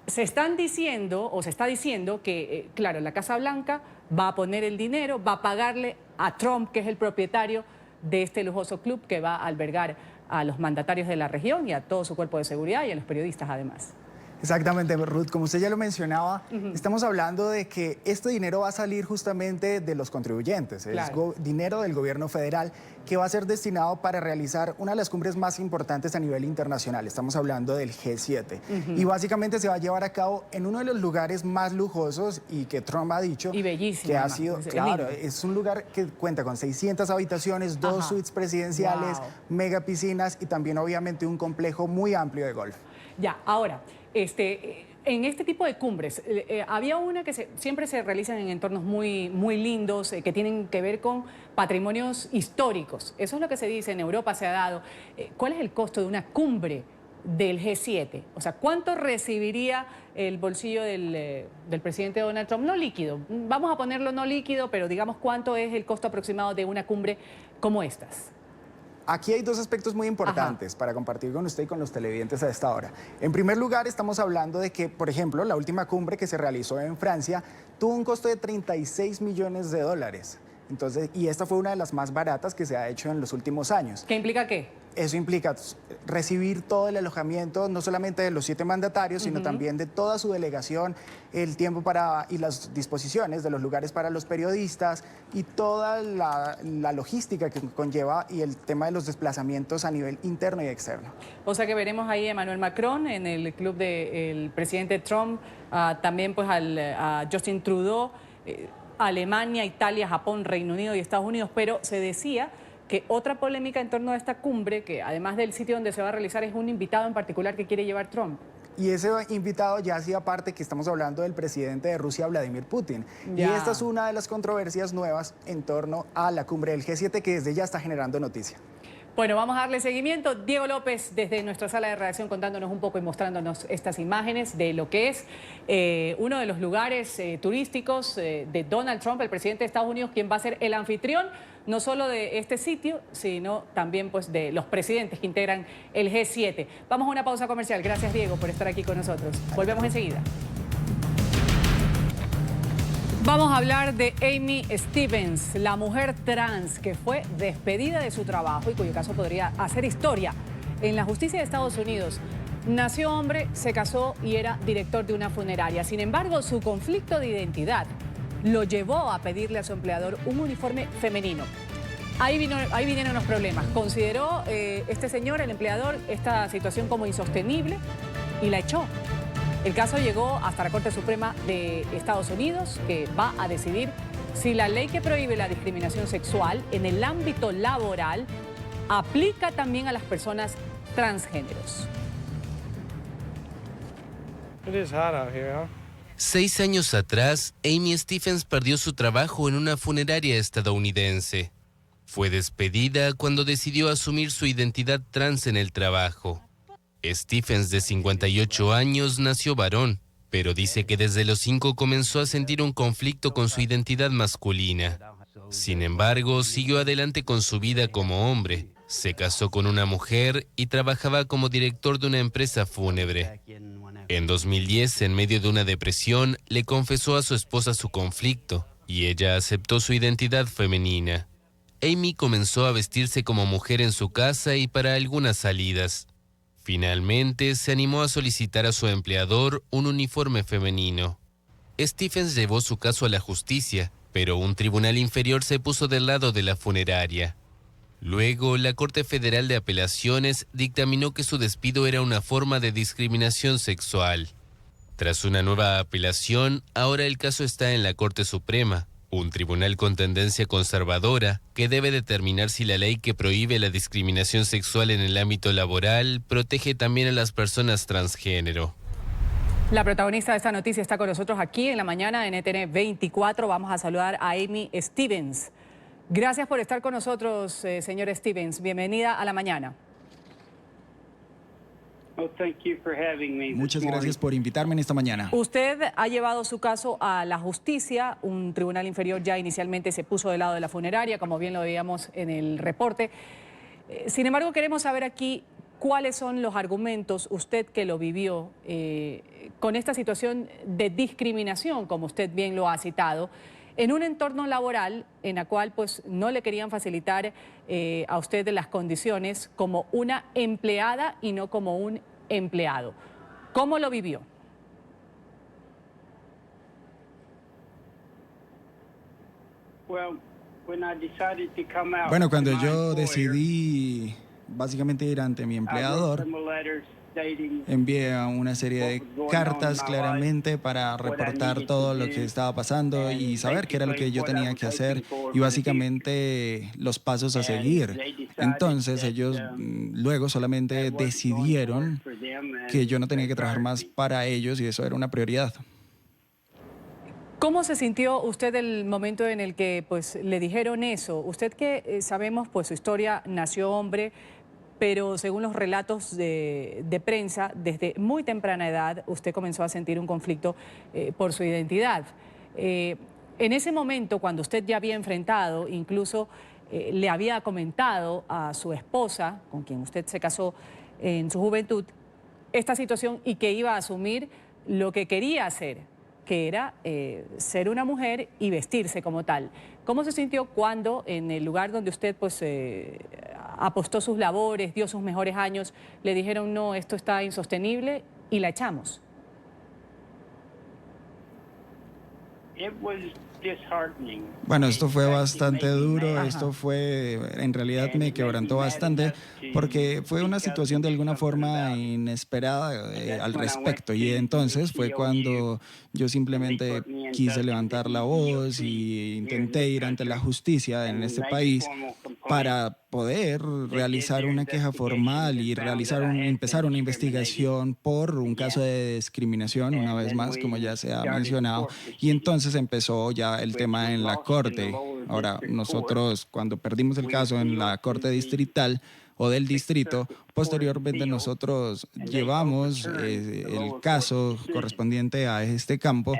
se está diciendo que, claro, la Casa Blanca va a poner el dinero, va a pagarle a Trump, que es el propietario de este lujoso club que va a albergar a los mandatarios de la región y a todo su cuerpo de seguridad y a los periodistas además. Exactamente, Ruth, como usted ya lo mencionaba, estamos hablando de que este dinero va a salir justamente de los contribuyentes, claro. Es dinero del gobierno federal que va a ser destinado para realizar una de las cumbres más importantes a nivel internacional. Estamos hablando del G7 y básicamente se va a llevar a cabo en uno de los lugares más lujosos y que Trump ha dicho y bellísimo, que ha sido, claro, es un lugar que cuenta con 600 habitaciones, 2 suites presidenciales, mega piscinas y también obviamente un complejo muy amplio de golf. Ya, ahora, en este tipo de cumbres, había una que siempre se realizan en entornos muy lindos, que tienen que ver con patrimonios históricos. Eso es lo que se dice, en Europa se ha dado. ¿Cuál es el costo de una cumbre del G7? O sea, ¿cuánto recibiría el bolsillo del presidente Donald Trump? No líquido, vamos a ponerlo no líquido, pero digamos, ¿cuánto es el costo aproximado de una cumbre como estas? Aquí hay 2 aspectos muy importantes para compartir con usted y con los televidentes a esta hora. En primer lugar, estamos hablando de que, por ejemplo, la última cumbre que se realizó en Francia tuvo un costo de $36 millones. Entonces, y esta fue una de las más baratas que se ha hecho en los últimos años. ¿Qué implica qué? Eso implica recibir todo el alojamiento, no solamente de los 7 mandatarios, sino también de toda su delegación, el tiempo y las disposiciones de los lugares para los periodistas y toda la logística que conlleva y el tema de los desplazamientos a nivel interno y externo. O sea que veremos ahí a Emmanuel Macron en el club del presidente Trump, también pues a Justin Trudeau, Alemania, Italia, Japón, Reino Unido y Estados Unidos, pero se decía que otra polémica en torno a esta cumbre, que además del sitio donde se va a realizar, es un invitado en particular que quiere llevar Trump. Y ese invitado ya hacía parte, que estamos hablando del presidente de Rusia, Vladimir Putin. Ya. Y esta es una de las controversias nuevas en torno a la cumbre del G7 que desde ya está generando noticia. Bueno, vamos a darle seguimiento. Diego López, desde nuestra sala de redacción, contándonos un poco y mostrándonos estas imágenes de lo que es uno de los lugares turísticos de Donald Trump, el presidente de Estados Unidos, quien va a ser el anfitrión no solo de este sitio, sino también pues de los presidentes que integran el G7. Vamos a una pausa comercial. Gracias, Diego, por estar aquí con nosotros. Volvemos enseguida. Vamos a hablar de Amy Stevens, la mujer trans que fue despedida de su trabajo y cuyo caso podría hacer historia en la justicia de Estados Unidos. Nació hombre, se casó y era director de una funeraria. Sin embargo, su conflicto de identidad lo llevó a pedirle a su empleador un uniforme femenino. Ahí vinieron los problemas. Consideró este señor, el empleador, esta situación como insostenible y la echó. El caso llegó hasta la Corte Suprema de Estados Unidos, que va a decidir si la ley que prohíbe la discriminación sexual en el ámbito laboral aplica también a las personas transgéneros. 6 años atrás, Amy Stevens perdió su trabajo en una funeraria estadounidense. Fue despedida cuando decidió asumir su identidad trans en el trabajo. Stevens, de 58 años, nació varón, pero dice que desde los 5 comenzó a sentir un conflicto con su identidad masculina. Sin embargo, siguió adelante con su vida como hombre. Se casó con una mujer y trabajaba como director de una empresa fúnebre. En 2010, en medio de una depresión, le confesó a su esposa su conflicto y ella aceptó su identidad femenina. Amy comenzó a vestirse como mujer en su casa y para algunas salidas. Finalmente, se animó a solicitar a su empleador un uniforme femenino. Stephens llevó su caso a la justicia, pero un tribunal inferior se puso del lado de la funeraria. Luego, la Corte Federal de Apelaciones dictaminó que su despido era una forma de discriminación sexual. Tras una nueva apelación, ahora el caso está en la Corte Suprema, un tribunal con tendencia conservadora que debe determinar si la ley que prohíbe la discriminación sexual en el ámbito laboral protege también a las personas transgénero. La protagonista de esta noticia está con nosotros aquí en la mañana en NTN 24. Vamos a saludar a Amy Stevens. Gracias por estar con nosotros, señora Stevens. Bienvenida a la mañana. Muchas gracias por invitarme en esta mañana. Usted ha llevado su caso a la justicia. Un tribunal inferior ya inicialmente se puso del lado de la funeraria, como bien lo veíamos en el reporte. Sin embargo, queremos saber aquí cuáles son los argumentos, usted que lo vivió, con esta situación de discriminación, como usted bien lo ha citado, en un entorno laboral en la cual pues no le querían facilitar a usted las condiciones como una empleada y no como un empleado. ¿Cómo lo vivió? Bueno, cuando yo decidí básicamente ir ante mi empleador, envié una serie de cartas claramente para reportar todo lo que estaba pasando y saber qué era lo que yo tenía que hacer y básicamente los pasos a seguir. Entonces ellos luego solamente decidieron que yo no tenía que trabajar más para ellos y eso era una prioridad. ¿Cómo se sintió usted el momento en el que pues, le dijeron eso? Usted que sabemos, pues su historia, nació hombre, pero según los relatos de prensa, desde muy temprana edad usted comenzó a sentir un conflicto por su identidad. En ese momento, cuando usted ya había enfrentado, incluso le había comentado a su esposa, con quien usted se casó en su juventud, esta situación y que iba a asumir lo que quería hacer, que era ser una mujer y vestirse como tal. ¿Cómo se sintió cuando en el lugar donde usted pues, apostó sus labores, dio sus mejores años, le dijeron no, esto está insostenible y la echamos? Bueno, esto fue bastante duro, esto fue, en realidad me quebrantó bastante porque fue una situación de alguna forma inesperada al respecto y entonces fue cuando yo simplemente quise levantar la voz y intenté ir ante la justicia en este país para poder realizar una queja formal y empezar una investigación por un caso de discriminación, una vez más, como ya se ha mencionado, y entonces empezó ya el tema en la corte. Ahora, nosotros cuando perdimos el caso en la corte distrital o del distrito, posteriormente nosotros llevamos el caso correspondiente a este campo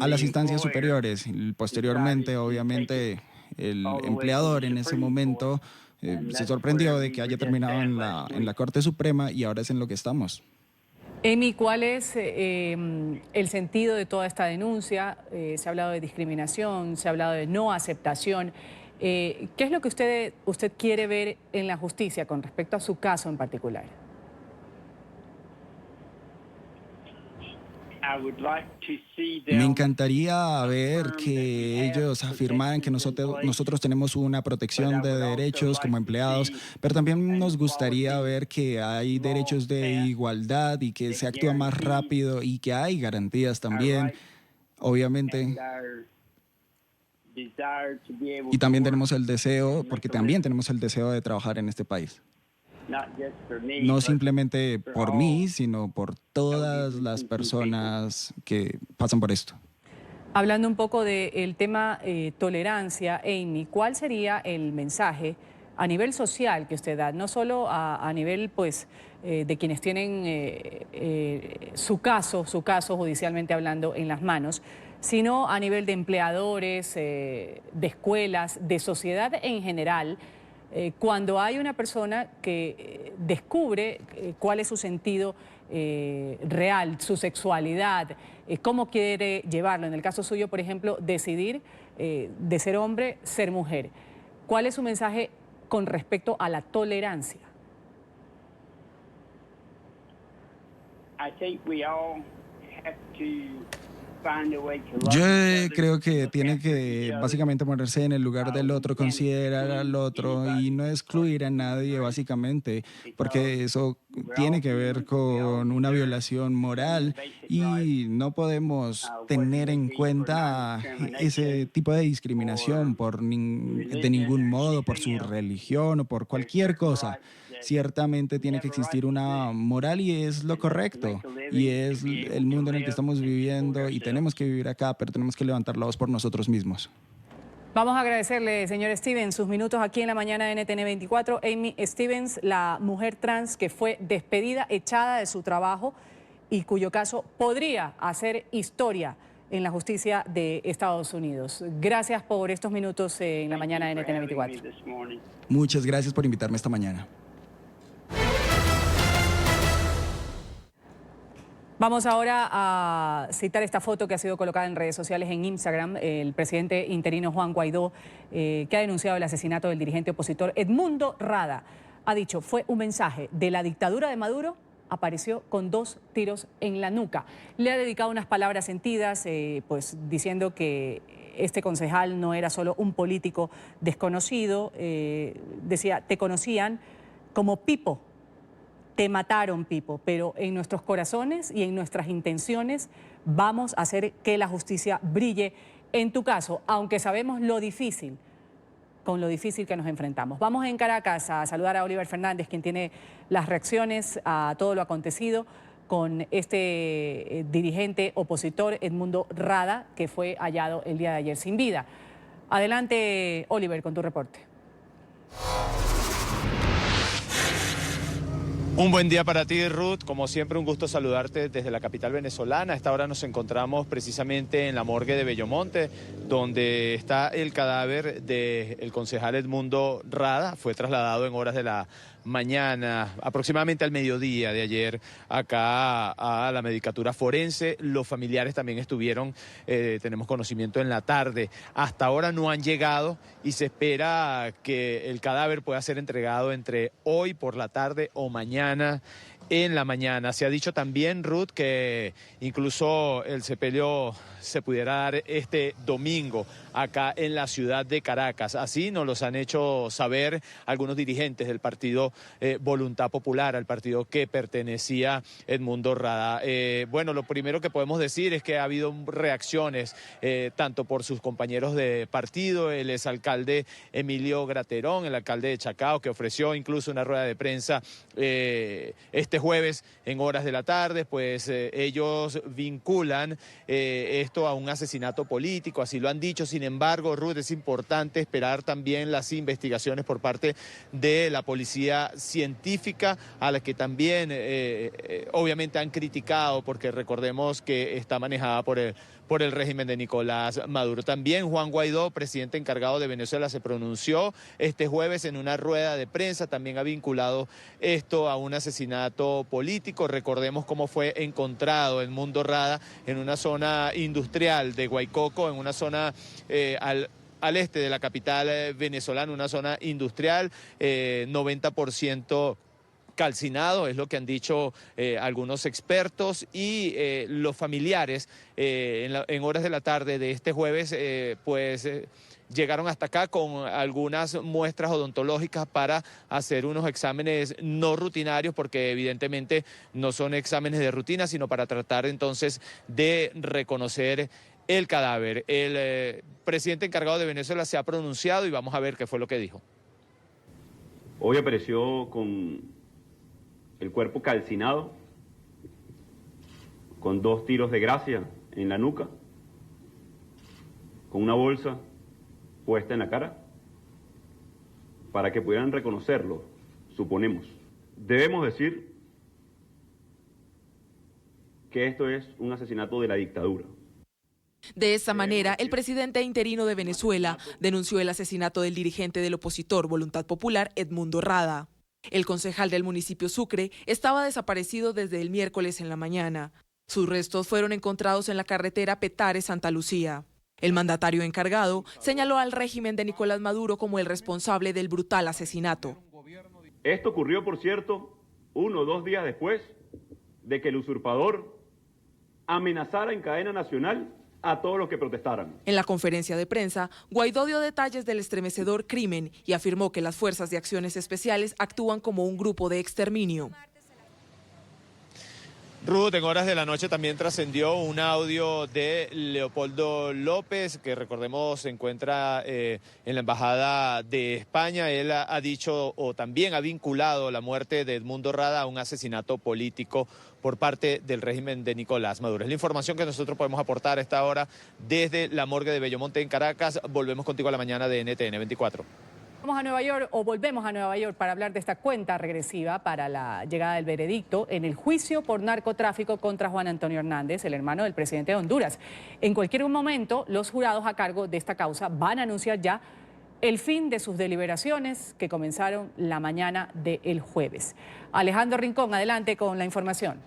a las instancias superiores. Posteriormente, obviamente, el empleador en ese momento se sorprendió de que haya terminado en la Corte Suprema y ahora es en lo que estamos. Amy, ¿cuál es el sentido de toda esta denuncia? Se ha hablado de discriminación, se ha hablado de no aceptación. ¿Qué es lo que usted quiere ver en la justicia con respecto a su caso en particular? Me encantaría ver que ellos afirmaran que nosotros tenemos una protección de derechos como empleados, pero también nos gustaría ver que hay derechos de igualdad y que se actúa más rápido y que hay garantías también, obviamente. Y también tenemos el deseo, porque también tenemos el deseo de trabajar en este país. No simplemente por mí, sino por todas las personas que pasan por esto. Hablando un poco del tema tolerancia, Amy, ¿cuál sería el mensaje a nivel social que usted da? No solo a nivel pues, de quienes tienen su caso judicialmente hablando en las manos, sino a nivel de empleadores, de escuelas, de sociedad en general, cuando hay una persona que descubre cuál es su sentido real, su sexualidad, cómo quiere llevarlo. En el caso suyo, por ejemplo, decidir de ser hombre, ser mujer. ¿Cuál es su mensaje con respecto a la tolerancia? Yo creo que tiene que básicamente ponerse en el lugar del otro, considerar al otro y no excluir a nadie básicamente, porque eso tiene que ver con una violación moral y no podemos tener en cuenta ese tipo de discriminación de ningún modo, por su religión o por cualquier cosa. Ciertamente tiene que existir una moral y es lo correcto y es el mundo en el que estamos viviendo y tenemos que vivir acá, pero tenemos que levantar la voz por nosotros mismos. Vamos a agradecerle, señor Stevens, sus minutos aquí en la mañana de NTN 24. Amy Stevens, la mujer trans que fue despedida, echada de su trabajo y cuyo caso podría hacer historia en la justicia de Estados Unidos. Gracias por estos minutos en la mañana de NTN 24. Muchas gracias por invitarme esta mañana. Vamos ahora a citar esta foto que ha sido colocada en redes sociales en Instagram. El presidente interino Juan Guaidó, que ha denunciado el asesinato del dirigente opositor Edmundo Rada, ha dicho, fue un mensaje de la dictadura de Maduro, apareció con 2 tiros en la nuca. Le ha dedicado unas palabras sentidas, pues diciendo que este concejal no era solo un político desconocido, decía, te conocían como Pipo. Te mataron, Pipo, pero en nuestros corazones y en nuestras intenciones vamos a hacer que la justicia brille en tu caso, aunque sabemos con lo difícil que nos enfrentamos. Vamos en Caracas a saludar a Oliver Fernández, quien tiene las reacciones a todo lo acontecido con este dirigente opositor, Edmundo Rada, que fue hallado el día de ayer sin vida. Adelante, Oliver, con tu reporte. Un buen día para ti, Ruth. Como siempre, un gusto saludarte desde la capital venezolana. A esta hora nos encontramos precisamente en la morgue de Bellomonte, donde está el cadáver del concejal Edmundo Rada. Fue trasladado en horas de la mañana, aproximadamente al mediodía de ayer, acá a la medicatura forense. Los familiares también estuvieron, tenemos conocimiento, en la tarde. Hasta ahora no han llegado y se espera que el cadáver pueda ser entregado entre hoy por la tarde o mañana en la mañana. Se ha dicho también, Ruth, que incluso el sepelio se pudiera dar este domingo acá en la ciudad de Caracas. Así nos los han hecho saber algunos dirigentes del partido Voluntad Popular, al partido que pertenecía Edmundo Rada. Bueno, lo primero que podemos decir es que ha habido reacciones tanto por sus compañeros de partido, el exalcalde Emilio Graterón, el alcalde de Chacao, que ofreció incluso una rueda de prensa este jueves en horas de la tarde, pues ellos vinculan esto a un asesinato político, así lo han dicho. Sin embargo, Ruth, es importante esperar también las investigaciones por parte de la policía científica, a la que también obviamente han criticado, porque recordemos que está manejada por el régimen de Nicolás Maduro. También Juan Guaidó, presidente encargado de Venezuela, se pronunció este jueves en una rueda de prensa, también ha vinculado esto a un asesinato político. Recordemos cómo fue encontrado Edmundo Rada en una zona industrial de Guaycoco, en una zona al este de la capital venezolana, una zona industrial, 90% calcinado, es lo que han dicho algunos expertos, y los familiares en horas de la tarde de este jueves llegaron hasta acá con algunas muestras odontológicas para hacer unos exámenes no rutinarios, porque evidentemente no son exámenes de rutina, sino para tratar entonces de reconocer el cadáver. El presidente encargado de Venezuela se ha pronunciado y vamos a ver qué fue lo que dijo. Hoy apareció con el cuerpo calcinado, con 2 tiros de gracia en la nuca, con una bolsa puesta en la cara, para que pudieran reconocerlo, suponemos. Debemos decir que esto es un asesinato de la dictadura. De esta manera, el presidente interino de Venezuela denunció el asesinato del dirigente del opositor Voluntad Popular, Edmundo Rada. El concejal del municipio Sucre estaba desaparecido desde el miércoles en la mañana. Sus restos fueron encontrados en la carretera Petare-Santa Lucía. El mandatario encargado señaló al régimen de Nicolás Maduro como el responsable del brutal asesinato. Esto ocurrió, por cierto, 1 o 2 días después de que el usurpador amenazara en cadena nacional a todos los que protestaran. En la conferencia de prensa, Guaidó dio detalles del estremecedor crimen y afirmó que las Fuerzas de Acciones Especiales actúan como un grupo de exterminio. Ruth, en horas de la noche también trascendió un audio de Leopoldo López, que recordemos se encuentra en la Embajada de España. Él ha dicho o también ha vinculado la muerte de Edmundo Rada a un asesinato político por parte del régimen de Nicolás Maduro. Es la información que nosotros podemos aportar a esta hora desde la morgue de Bellomonte en Caracas. Volvemos contigo a la mañana de NTN 24. Vamos a Nueva York o volvemos a Nueva York para hablar de esta cuenta regresiva para la llegada del veredicto en el juicio por narcotráfico contra Juan Antonio Hernández, el hermano del presidente de Honduras. En cualquier momento, los jurados a cargo de esta causa van a anunciar ya el fin de sus deliberaciones que comenzaron la mañana del jueves. Alejandro Rincón, adelante con la información.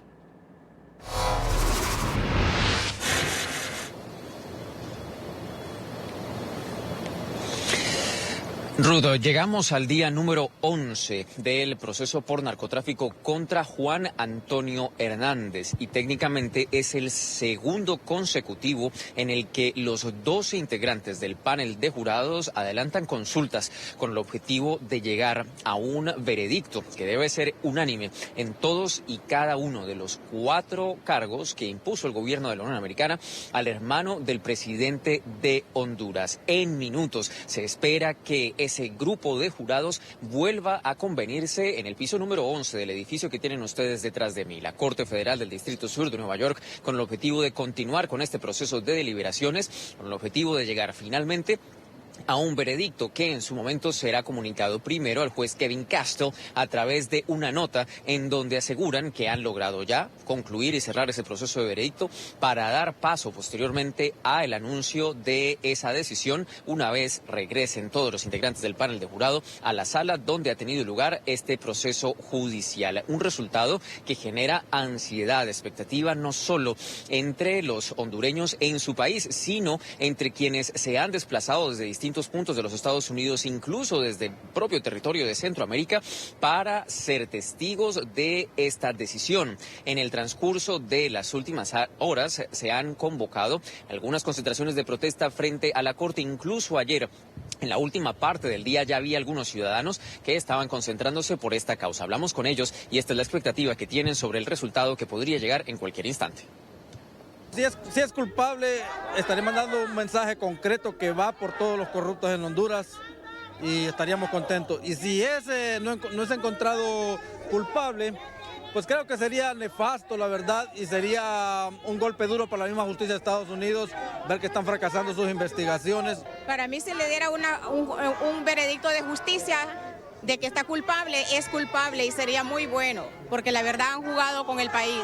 Rudo, llegamos al día número 11 del proceso por narcotráfico contra Juan Antonio Hernández y técnicamente es el segundo consecutivo en el que los 12 integrantes del panel de jurados adelantan consultas con el objetivo de llegar a un veredicto que debe ser unánime en todos y cada uno de los 4 cargos que impuso el gobierno de la Unión Americana al hermano del presidente de Honduras. En minutos se espera que ese grupo de jurados vuelva a convenirse en el piso número 11 del edificio que tienen ustedes detrás de mí, la Corte Federal del Distrito Sur de Nueva York, con el objetivo de continuar con este proceso de deliberaciones, con el objetivo de llegar finalmente a un veredicto que en su momento será comunicado primero al juez Kevin Castle a través de una nota en donde aseguran que han logrado ya concluir y cerrar ese proceso de veredicto para dar paso posteriormente al anuncio de esa decisión una vez regresen todos los integrantes del panel de jurado a la sala donde ha tenido lugar este proceso judicial. Un resultado que genera ansiedad, expectativa no solo entre los hondureños en su país, sino entre quienes se han desplazado desde distintos puntos de los Estados Unidos, incluso desde el propio territorio de Centroamérica, para ser testigos de esta decisión. En el transcurso de las últimas horas se han convocado algunas concentraciones de protesta frente a la Corte, incluso ayer. En la última parte del día ya había algunos ciudadanos que estaban concentrándose por esta causa. Hablamos con ellos y esta es la expectativa que tienen sobre el resultado que podría llegar en cualquier instante. Si es culpable, estaré mandando un mensaje concreto que va por todos los corruptos en Honduras y estaríamos contentos. Y si ese no es encontrado culpable, pues creo que sería nefasto, la verdad, y sería un golpe duro para la misma justicia de Estados Unidos, ver que están fracasando sus investigaciones. Para mí, si le diera un veredicto de justicia de que está culpable, es culpable y sería muy bueno, porque la verdad han jugado con el país.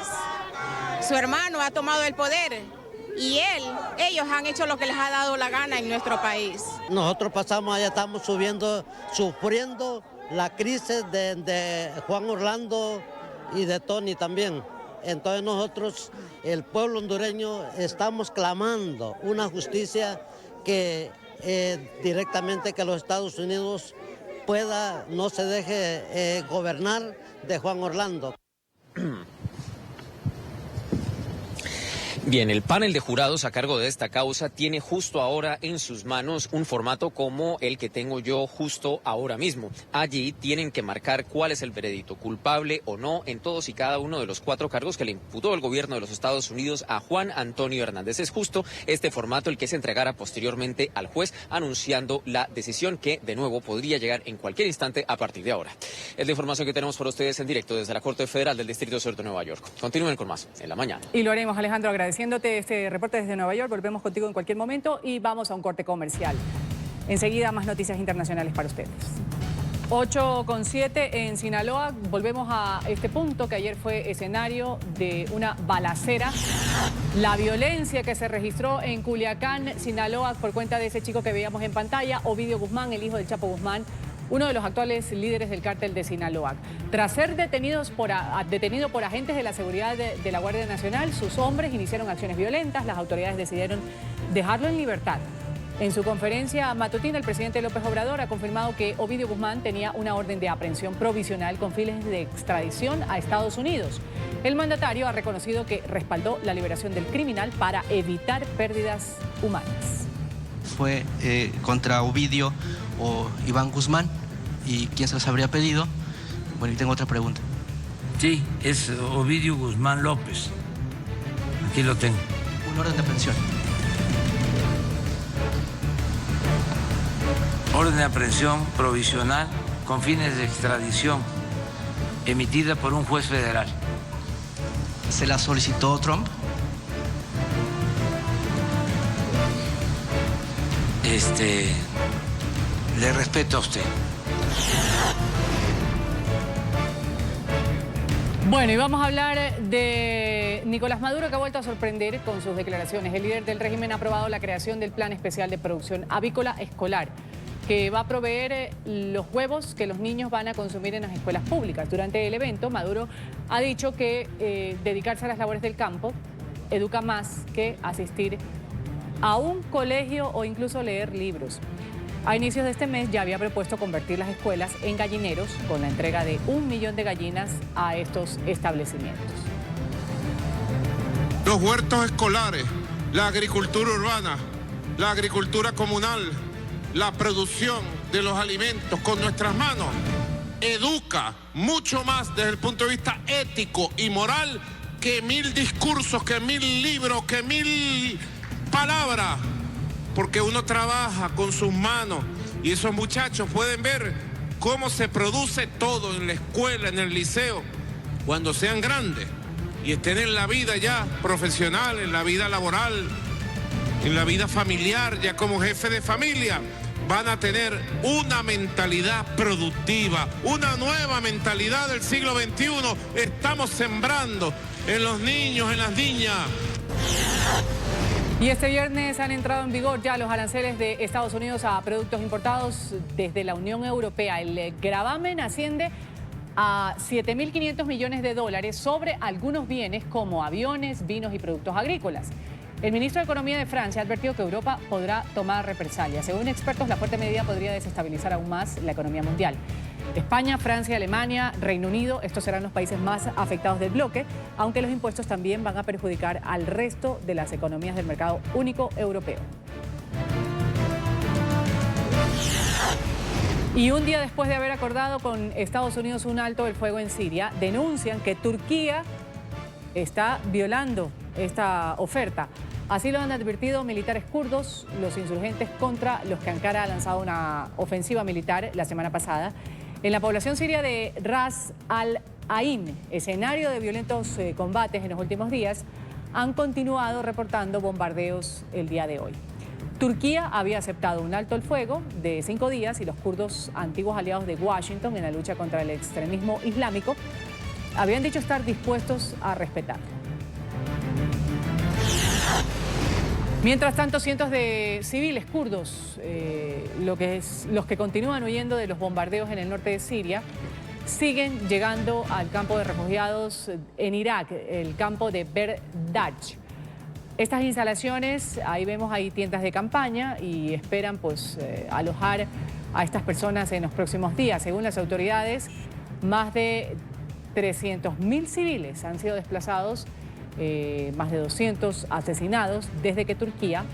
Su hermano ha tomado el poder y ellos han hecho lo que les ha dado la gana en nuestro país. Nosotros pasamos allá, estamos sufriendo la crisis de Juan Orlando y de Tony también. Entonces nosotros, el pueblo hondureño, estamos clamando una justicia que directamente que los Estados Unidos no se deje gobernar de Juan Orlando. Bien, el panel de jurados a cargo de esta causa tiene justo ahora en sus manos un formato como el que tengo yo justo ahora mismo. Allí tienen que marcar cuál es el veredicto, culpable o no, en todos y cada uno de los 4 cargos que le imputó el gobierno de los Estados Unidos a Juan Antonio Hernández. Es justo este formato el que se entregará posteriormente al juez, anunciando la decisión que, de nuevo, podría llegar en cualquier instante a partir de ahora. Es la información que tenemos para ustedes en directo desde la Corte Federal del Distrito Sur de Nueva York. Continúen con más en la mañana. Y lo haremos, Alejandro, agradeciéndote este reporte desde Nueva York. Volvemos contigo en cualquier momento y vamos a un corte comercial. Enseguida más noticias internacionales para ustedes. 8:07 en Sinaloa. Volvemos a este punto que ayer fue escenario de una balacera. La violencia que se registró en Culiacán, Sinaloa, por cuenta de ese chico que veíamos en pantalla, Ovidio Guzmán, el hijo del Chapo Guzmán, uno de los actuales líderes del cártel de Sinaloa. Tras ser detenido por agentes de la seguridad de la Guardia Nacional, sus hombres iniciaron acciones violentas. Las autoridades decidieron dejarlo en libertad En su conferencia matutina, el presidente López Obrador ha confirmado que Ovidio Guzmán tenía una orden de aprehensión provisional con fines de extradición a Estados Unidos. El mandatario ha reconocido que respaldó la liberación del criminal para evitar pérdidas humanas. Fue contra Ovidio o Iván Guzmán, y quién se los habría pedido. Bueno, y tengo otra pregunta. Sí, es Ovidio Guzmán López. Aquí lo tengo. Un orden de aprehensión. Orden de aprehensión provisional con fines de extradición emitida por un juez federal. ¿Se la solicitó Trump? Le respeto a usted. Bueno, y vamos a hablar de Nicolás Maduro, que ha vuelto a sorprender con sus declaraciones. El líder del régimen ha aprobado la creación del Plan Especial de Producción Avícola Escolar, que va a proveer los huevos que los niños van a consumir en las escuelas públicas. Durante el evento, Maduro ha dicho que dedicarse a las labores del campo educa más que asistir a un colegio o incluso leer libros. A inicios de este mes ya había propuesto convertir las escuelas en gallineros con la entrega de 1 millón de gallinas a estos establecimientos. Los huertos escolares, la agricultura urbana, la agricultura comunal, la producción de los alimentos con nuestras manos, educa mucho más desde el punto de vista ético y moral que 1000 discursos, que 1000 libros, que 1000 palabras. Porque uno trabaja con sus manos y esos muchachos pueden ver cómo se produce todo en la escuela, en el liceo, cuando sean grandes y estén en la vida ya profesional, en la vida laboral, en la vida familiar, ya como jefe de familia, van a tener una mentalidad productiva, una nueva mentalidad del siglo XXI. Estamos sembrando en los niños, en las niñas. Y este viernes han entrado en vigor ya los aranceles de Estados Unidos a productos importados desde la Unión Europea. El gravamen asciende a 7.500 millones de dólares sobre algunos bienes como aviones, vinos y productos agrícolas. El ministro de Economía de Francia ha advertido que Europa podrá tomar represalias. Según expertos, la fuerte medida podría desestabilizar aún más la economía mundial. España, Francia, Alemania, Reino Unido, estos serán los países más afectados del bloque, aunque los impuestos también van a perjudicar al resto de las economías del mercado único europeo. Y un día después de haber acordado con Estados Unidos un alto el fuego en Siria, denuncian que Turquía está violando esta oferta. Así lo han advertido militares kurdos, los insurgentes contra los que Ankara ha lanzado una ofensiva militar la semana pasada. En la población siria de Ras al-Ain, escenario de violentos combates en los últimos días, han continuado reportando bombardeos el día de hoy. Turquía había aceptado un alto el fuego de 5 días y los kurdos, antiguos aliados de Washington en la lucha contra el extremismo islámico, habían dicho estar dispuestos a respetarlo. Mientras tanto, cientos de civiles kurdos, los que continúan huyendo de los bombardeos en el norte de Siria, siguen llegando al campo de refugiados en Irak, el campo de Berdaj. Estas instalaciones, ahí vemos ahí tiendas de campaña y esperan alojar a estas personas en los próximos días. Según las autoridades, más de 300.000 civiles han sido desplazados, más de 200 asesinados desde que Turquía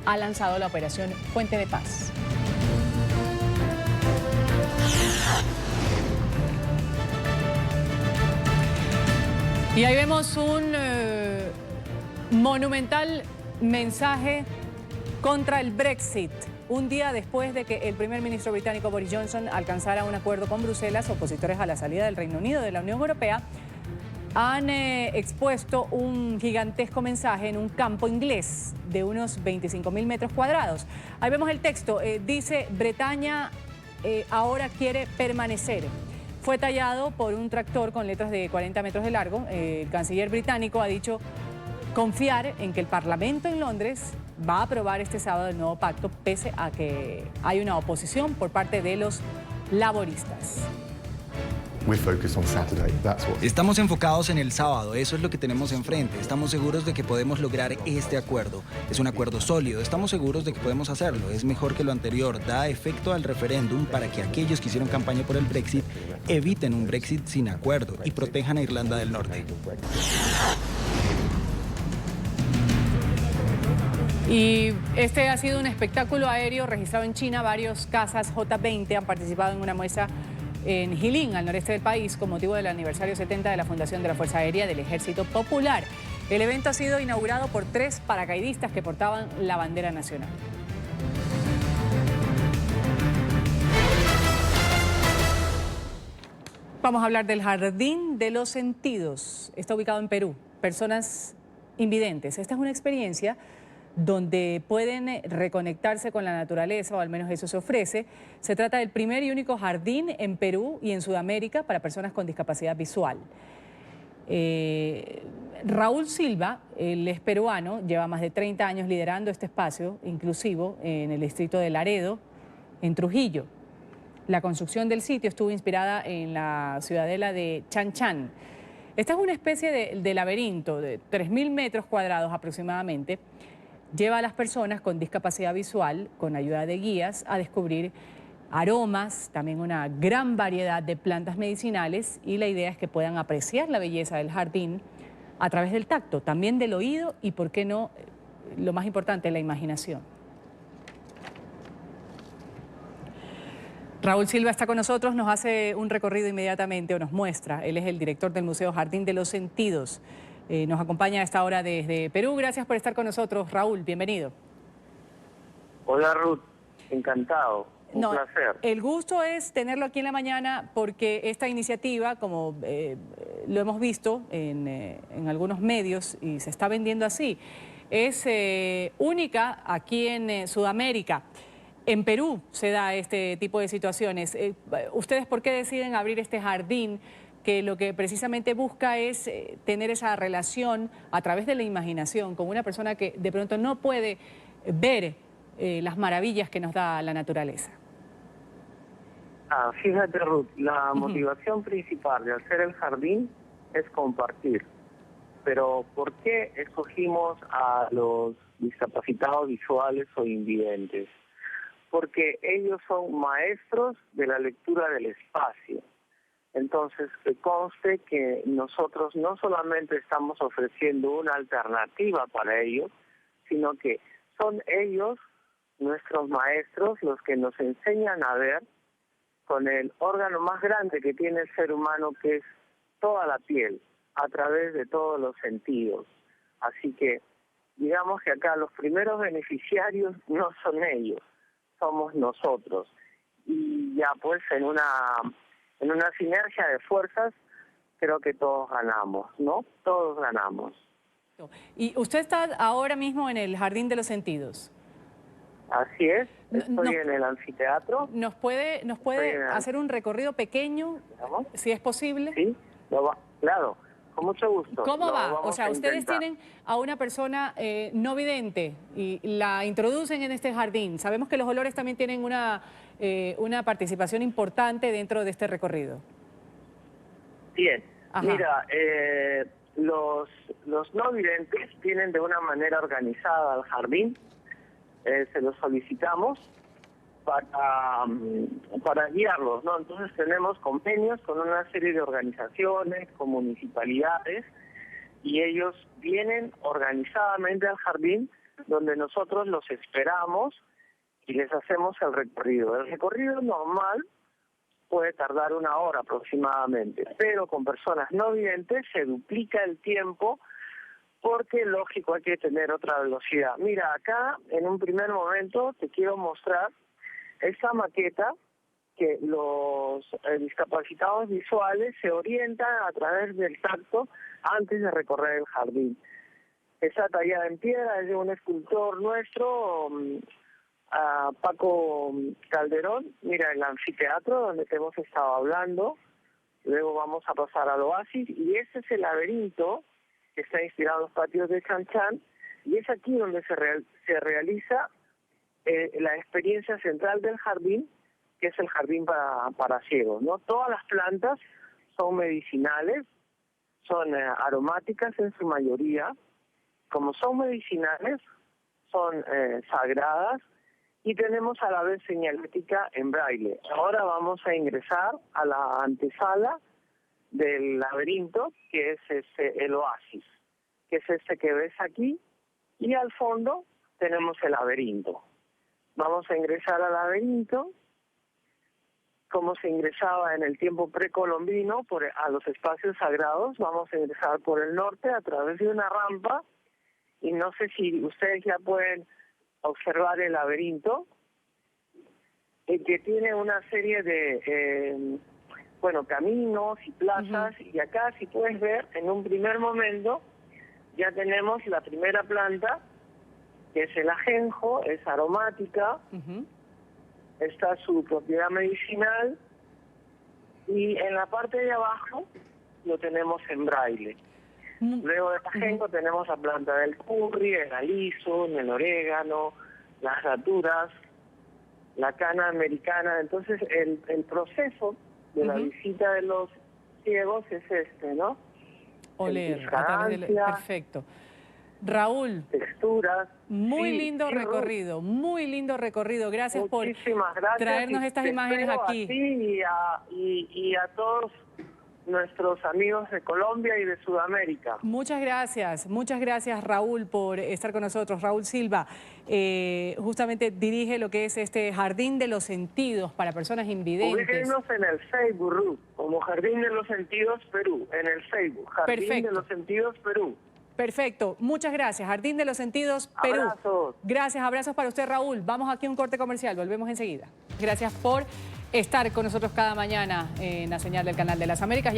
ha lanzado la operación Fuente de Paz. Y ahí vemos un monumental mensaje contra el Brexit. Un día después de que el primer ministro británico Boris Johnson alcanzara un acuerdo con Bruselas, opositores a la salida del Reino Unido de la Unión Europea han expuesto un gigantesco mensaje en un campo inglés de unos 25.000 metros cuadrados. Ahí vemos el texto, dice: Bretaña ahora quiere permanecer. Fue tallado por un tractor con letras de 40 metros de largo. El canciller británico ha dicho confiar en que el Parlamento en Londres va a aprobar este sábado el nuevo pacto, pese a que hay una oposición por parte de los laboristas. Estamos enfocados en el sábado, eso es lo que tenemos enfrente. Estamos seguros de que podemos lograr este acuerdo. Es un acuerdo sólido, estamos seguros de que podemos hacerlo. Es mejor que lo anterior, da efecto al referéndum para que aquellos que hicieron campaña por el Brexit eviten un Brexit sin acuerdo y protejan a Irlanda del Norte. Y este ha sido un espectáculo aéreo registrado en China. Varios cazas J-20 han participado en una muestra en Jilin, al noreste del país, con motivo del aniversario 70 de la fundación de la Fuerza Aérea del Ejército Popular. El evento ha sido inaugurado por 3 paracaidistas que portaban la bandera nacional. Vamos a hablar del Jardín de los Sentidos. Está ubicado en Perú. Personas invidentes. Esta es una experiencia donde pueden reconectarse con la naturaleza, o al menos eso se ofrece. Se trata del primer y único jardín en Perú y en Sudamérica para personas con discapacidad visual. Raúl Silva, él es peruano, lleva más de 30 años liderando este espacio inclusivo en el distrito de Laredo, en Trujillo. La construcción del sitio estuvo inspirada en la ciudadela de Chan Chan. Esta es una especie de laberinto de 3.000 metros cuadrados aproximadamente. Lleva a las personas con discapacidad visual, con ayuda de guías, a descubrir aromas, también una gran variedad de plantas medicinales, y la idea es que puedan apreciar la belleza del jardín a través del tacto, también del oído y, por qué no, lo más importante, la imaginación. Raúl Silva está con nosotros, nos hace un recorrido inmediatamente, o nos muestra. Él es el director del Museo Jardín de los Sentidos. Nos acompaña a esta hora desde Perú. Gracias por estar con nosotros, Raúl. Bienvenido. Hola, Ruth. Encantado. Un placer. El gusto es tenerlo aquí en la mañana porque esta iniciativa, como lo hemos visto en algunos medios y se está vendiendo así, es única aquí en Sudamérica. En Perú se da este tipo de situaciones. ¿Ustedes por qué deciden abrir este jardín que lo que precisamente busca es tener esa relación a través de la imaginación con una persona que de pronto no puede ver las maravillas que nos da la naturaleza? Fíjate, Ruth, la motivación principal de hacer el jardín es compartir. Pero ¿por qué escogimos a los discapacitados visuales o invidentes? Porque ellos son maestros de la lectura del espacio. Entonces, que conste que nosotros no solamente estamos ofreciendo una alternativa para ellos, sino que son ellos, nuestros maestros, los que nos enseñan a ver con el órgano más grande que tiene el ser humano, que es toda la piel, a través de todos los sentidos. Así que, digamos que acá los primeros beneficiarios no son ellos, somos nosotros. Y ya pues en una sinergia de fuerzas, creo que todos ganamos, ¿no? Todos ganamos. ¿Y usted está ahora mismo en el Jardín de los Sentidos? Así es, estoy en el anfiteatro. ¿Nos puede hacer un recorrido pequeño, si es posible? Sí, claro, con mucho gusto. ¿Cómo va? O sea, ustedes tienen a una persona no vidente y la introducen en este jardín. Sabemos que los olores también tienen una participación importante dentro de este recorrido. Bien, mira, los no videntes vienen de una manera organizada al jardín. Se los solicitamos para guiarlos, ¿no? Entonces tenemos convenios con una serie de organizaciones, con municipalidades, y ellos vienen organizadamente al jardín, donde nosotros los esperamos y les hacemos el recorrido. El recorrido normal puede tardar 1 hora aproximadamente, pero con personas no videntes se duplica el tiempo, porque lógico hay que tener otra velocidad. Mira, acá en un primer momento te quiero mostrar esta maqueta que los discapacitados visuales se orientan a través del tacto antes de recorrer el jardín. Está tallada en piedra, es de un escultor nuestro, Paco Calderón. Mira, el anfiteatro donde te hemos estado hablando, luego vamos a pasar al oasis, y este es el laberinto que está inspirado en los patios de Chan Chan, y es aquí donde se realiza la experiencia central del jardín, que es el jardín para ciegos, ¿no? Todas las plantas son medicinales, son aromáticas en su mayoría. Como son medicinales, son sagradas y tenemos a la vez señalética en braille. Ahora vamos a ingresar a la antesala del laberinto, que es el oasis, que es este que ves aquí, y al fondo tenemos el laberinto. Vamos a ingresar al laberinto, como se ingresaba en el tiempo precolombino a los espacios sagrados. Vamos a ingresar por el norte a través de una rampa, y no sé si ustedes ya pueden observar el laberinto, que tiene una serie de caminos y plazas, y acá, si puedes ver, en un primer momento ya tenemos la primera planta, que es el ajenjo, es aromática, está su propiedad medicinal, y en la parte de abajo lo tenemos en braille. Luego del ajenjo tenemos la planta del curry, el aliso, el orégano, las raturas, la cana americana. Entonces el proceso de la visita de los ciegos es ¿no? Oler a través del... Perfecto. Raúl, texturas. Muy lindo recorrido, muy lindo recorrido. Gracias por traernos estas imágenes aquí. A ti y a todos nuestros amigos de Colombia y de Sudamérica. Muchas gracias Raúl por estar con nosotros. Raúl Silva justamente dirige lo que es este Jardín de los Sentidos para personas invidentes. Ubíquenos en el Facebook, Ruth, como Jardín de los Sentidos Perú, en el Facebook, Jardín de los Sentidos Perú. Perfecto, muchas gracias. Jardín de los Sentidos Perú. Abrazos. Gracias, abrazos para usted, Raúl. Vamos aquí a un corte comercial, volvemos enseguida. Gracias por estar con nosotros cada mañana en la señal del Canal de las Américas.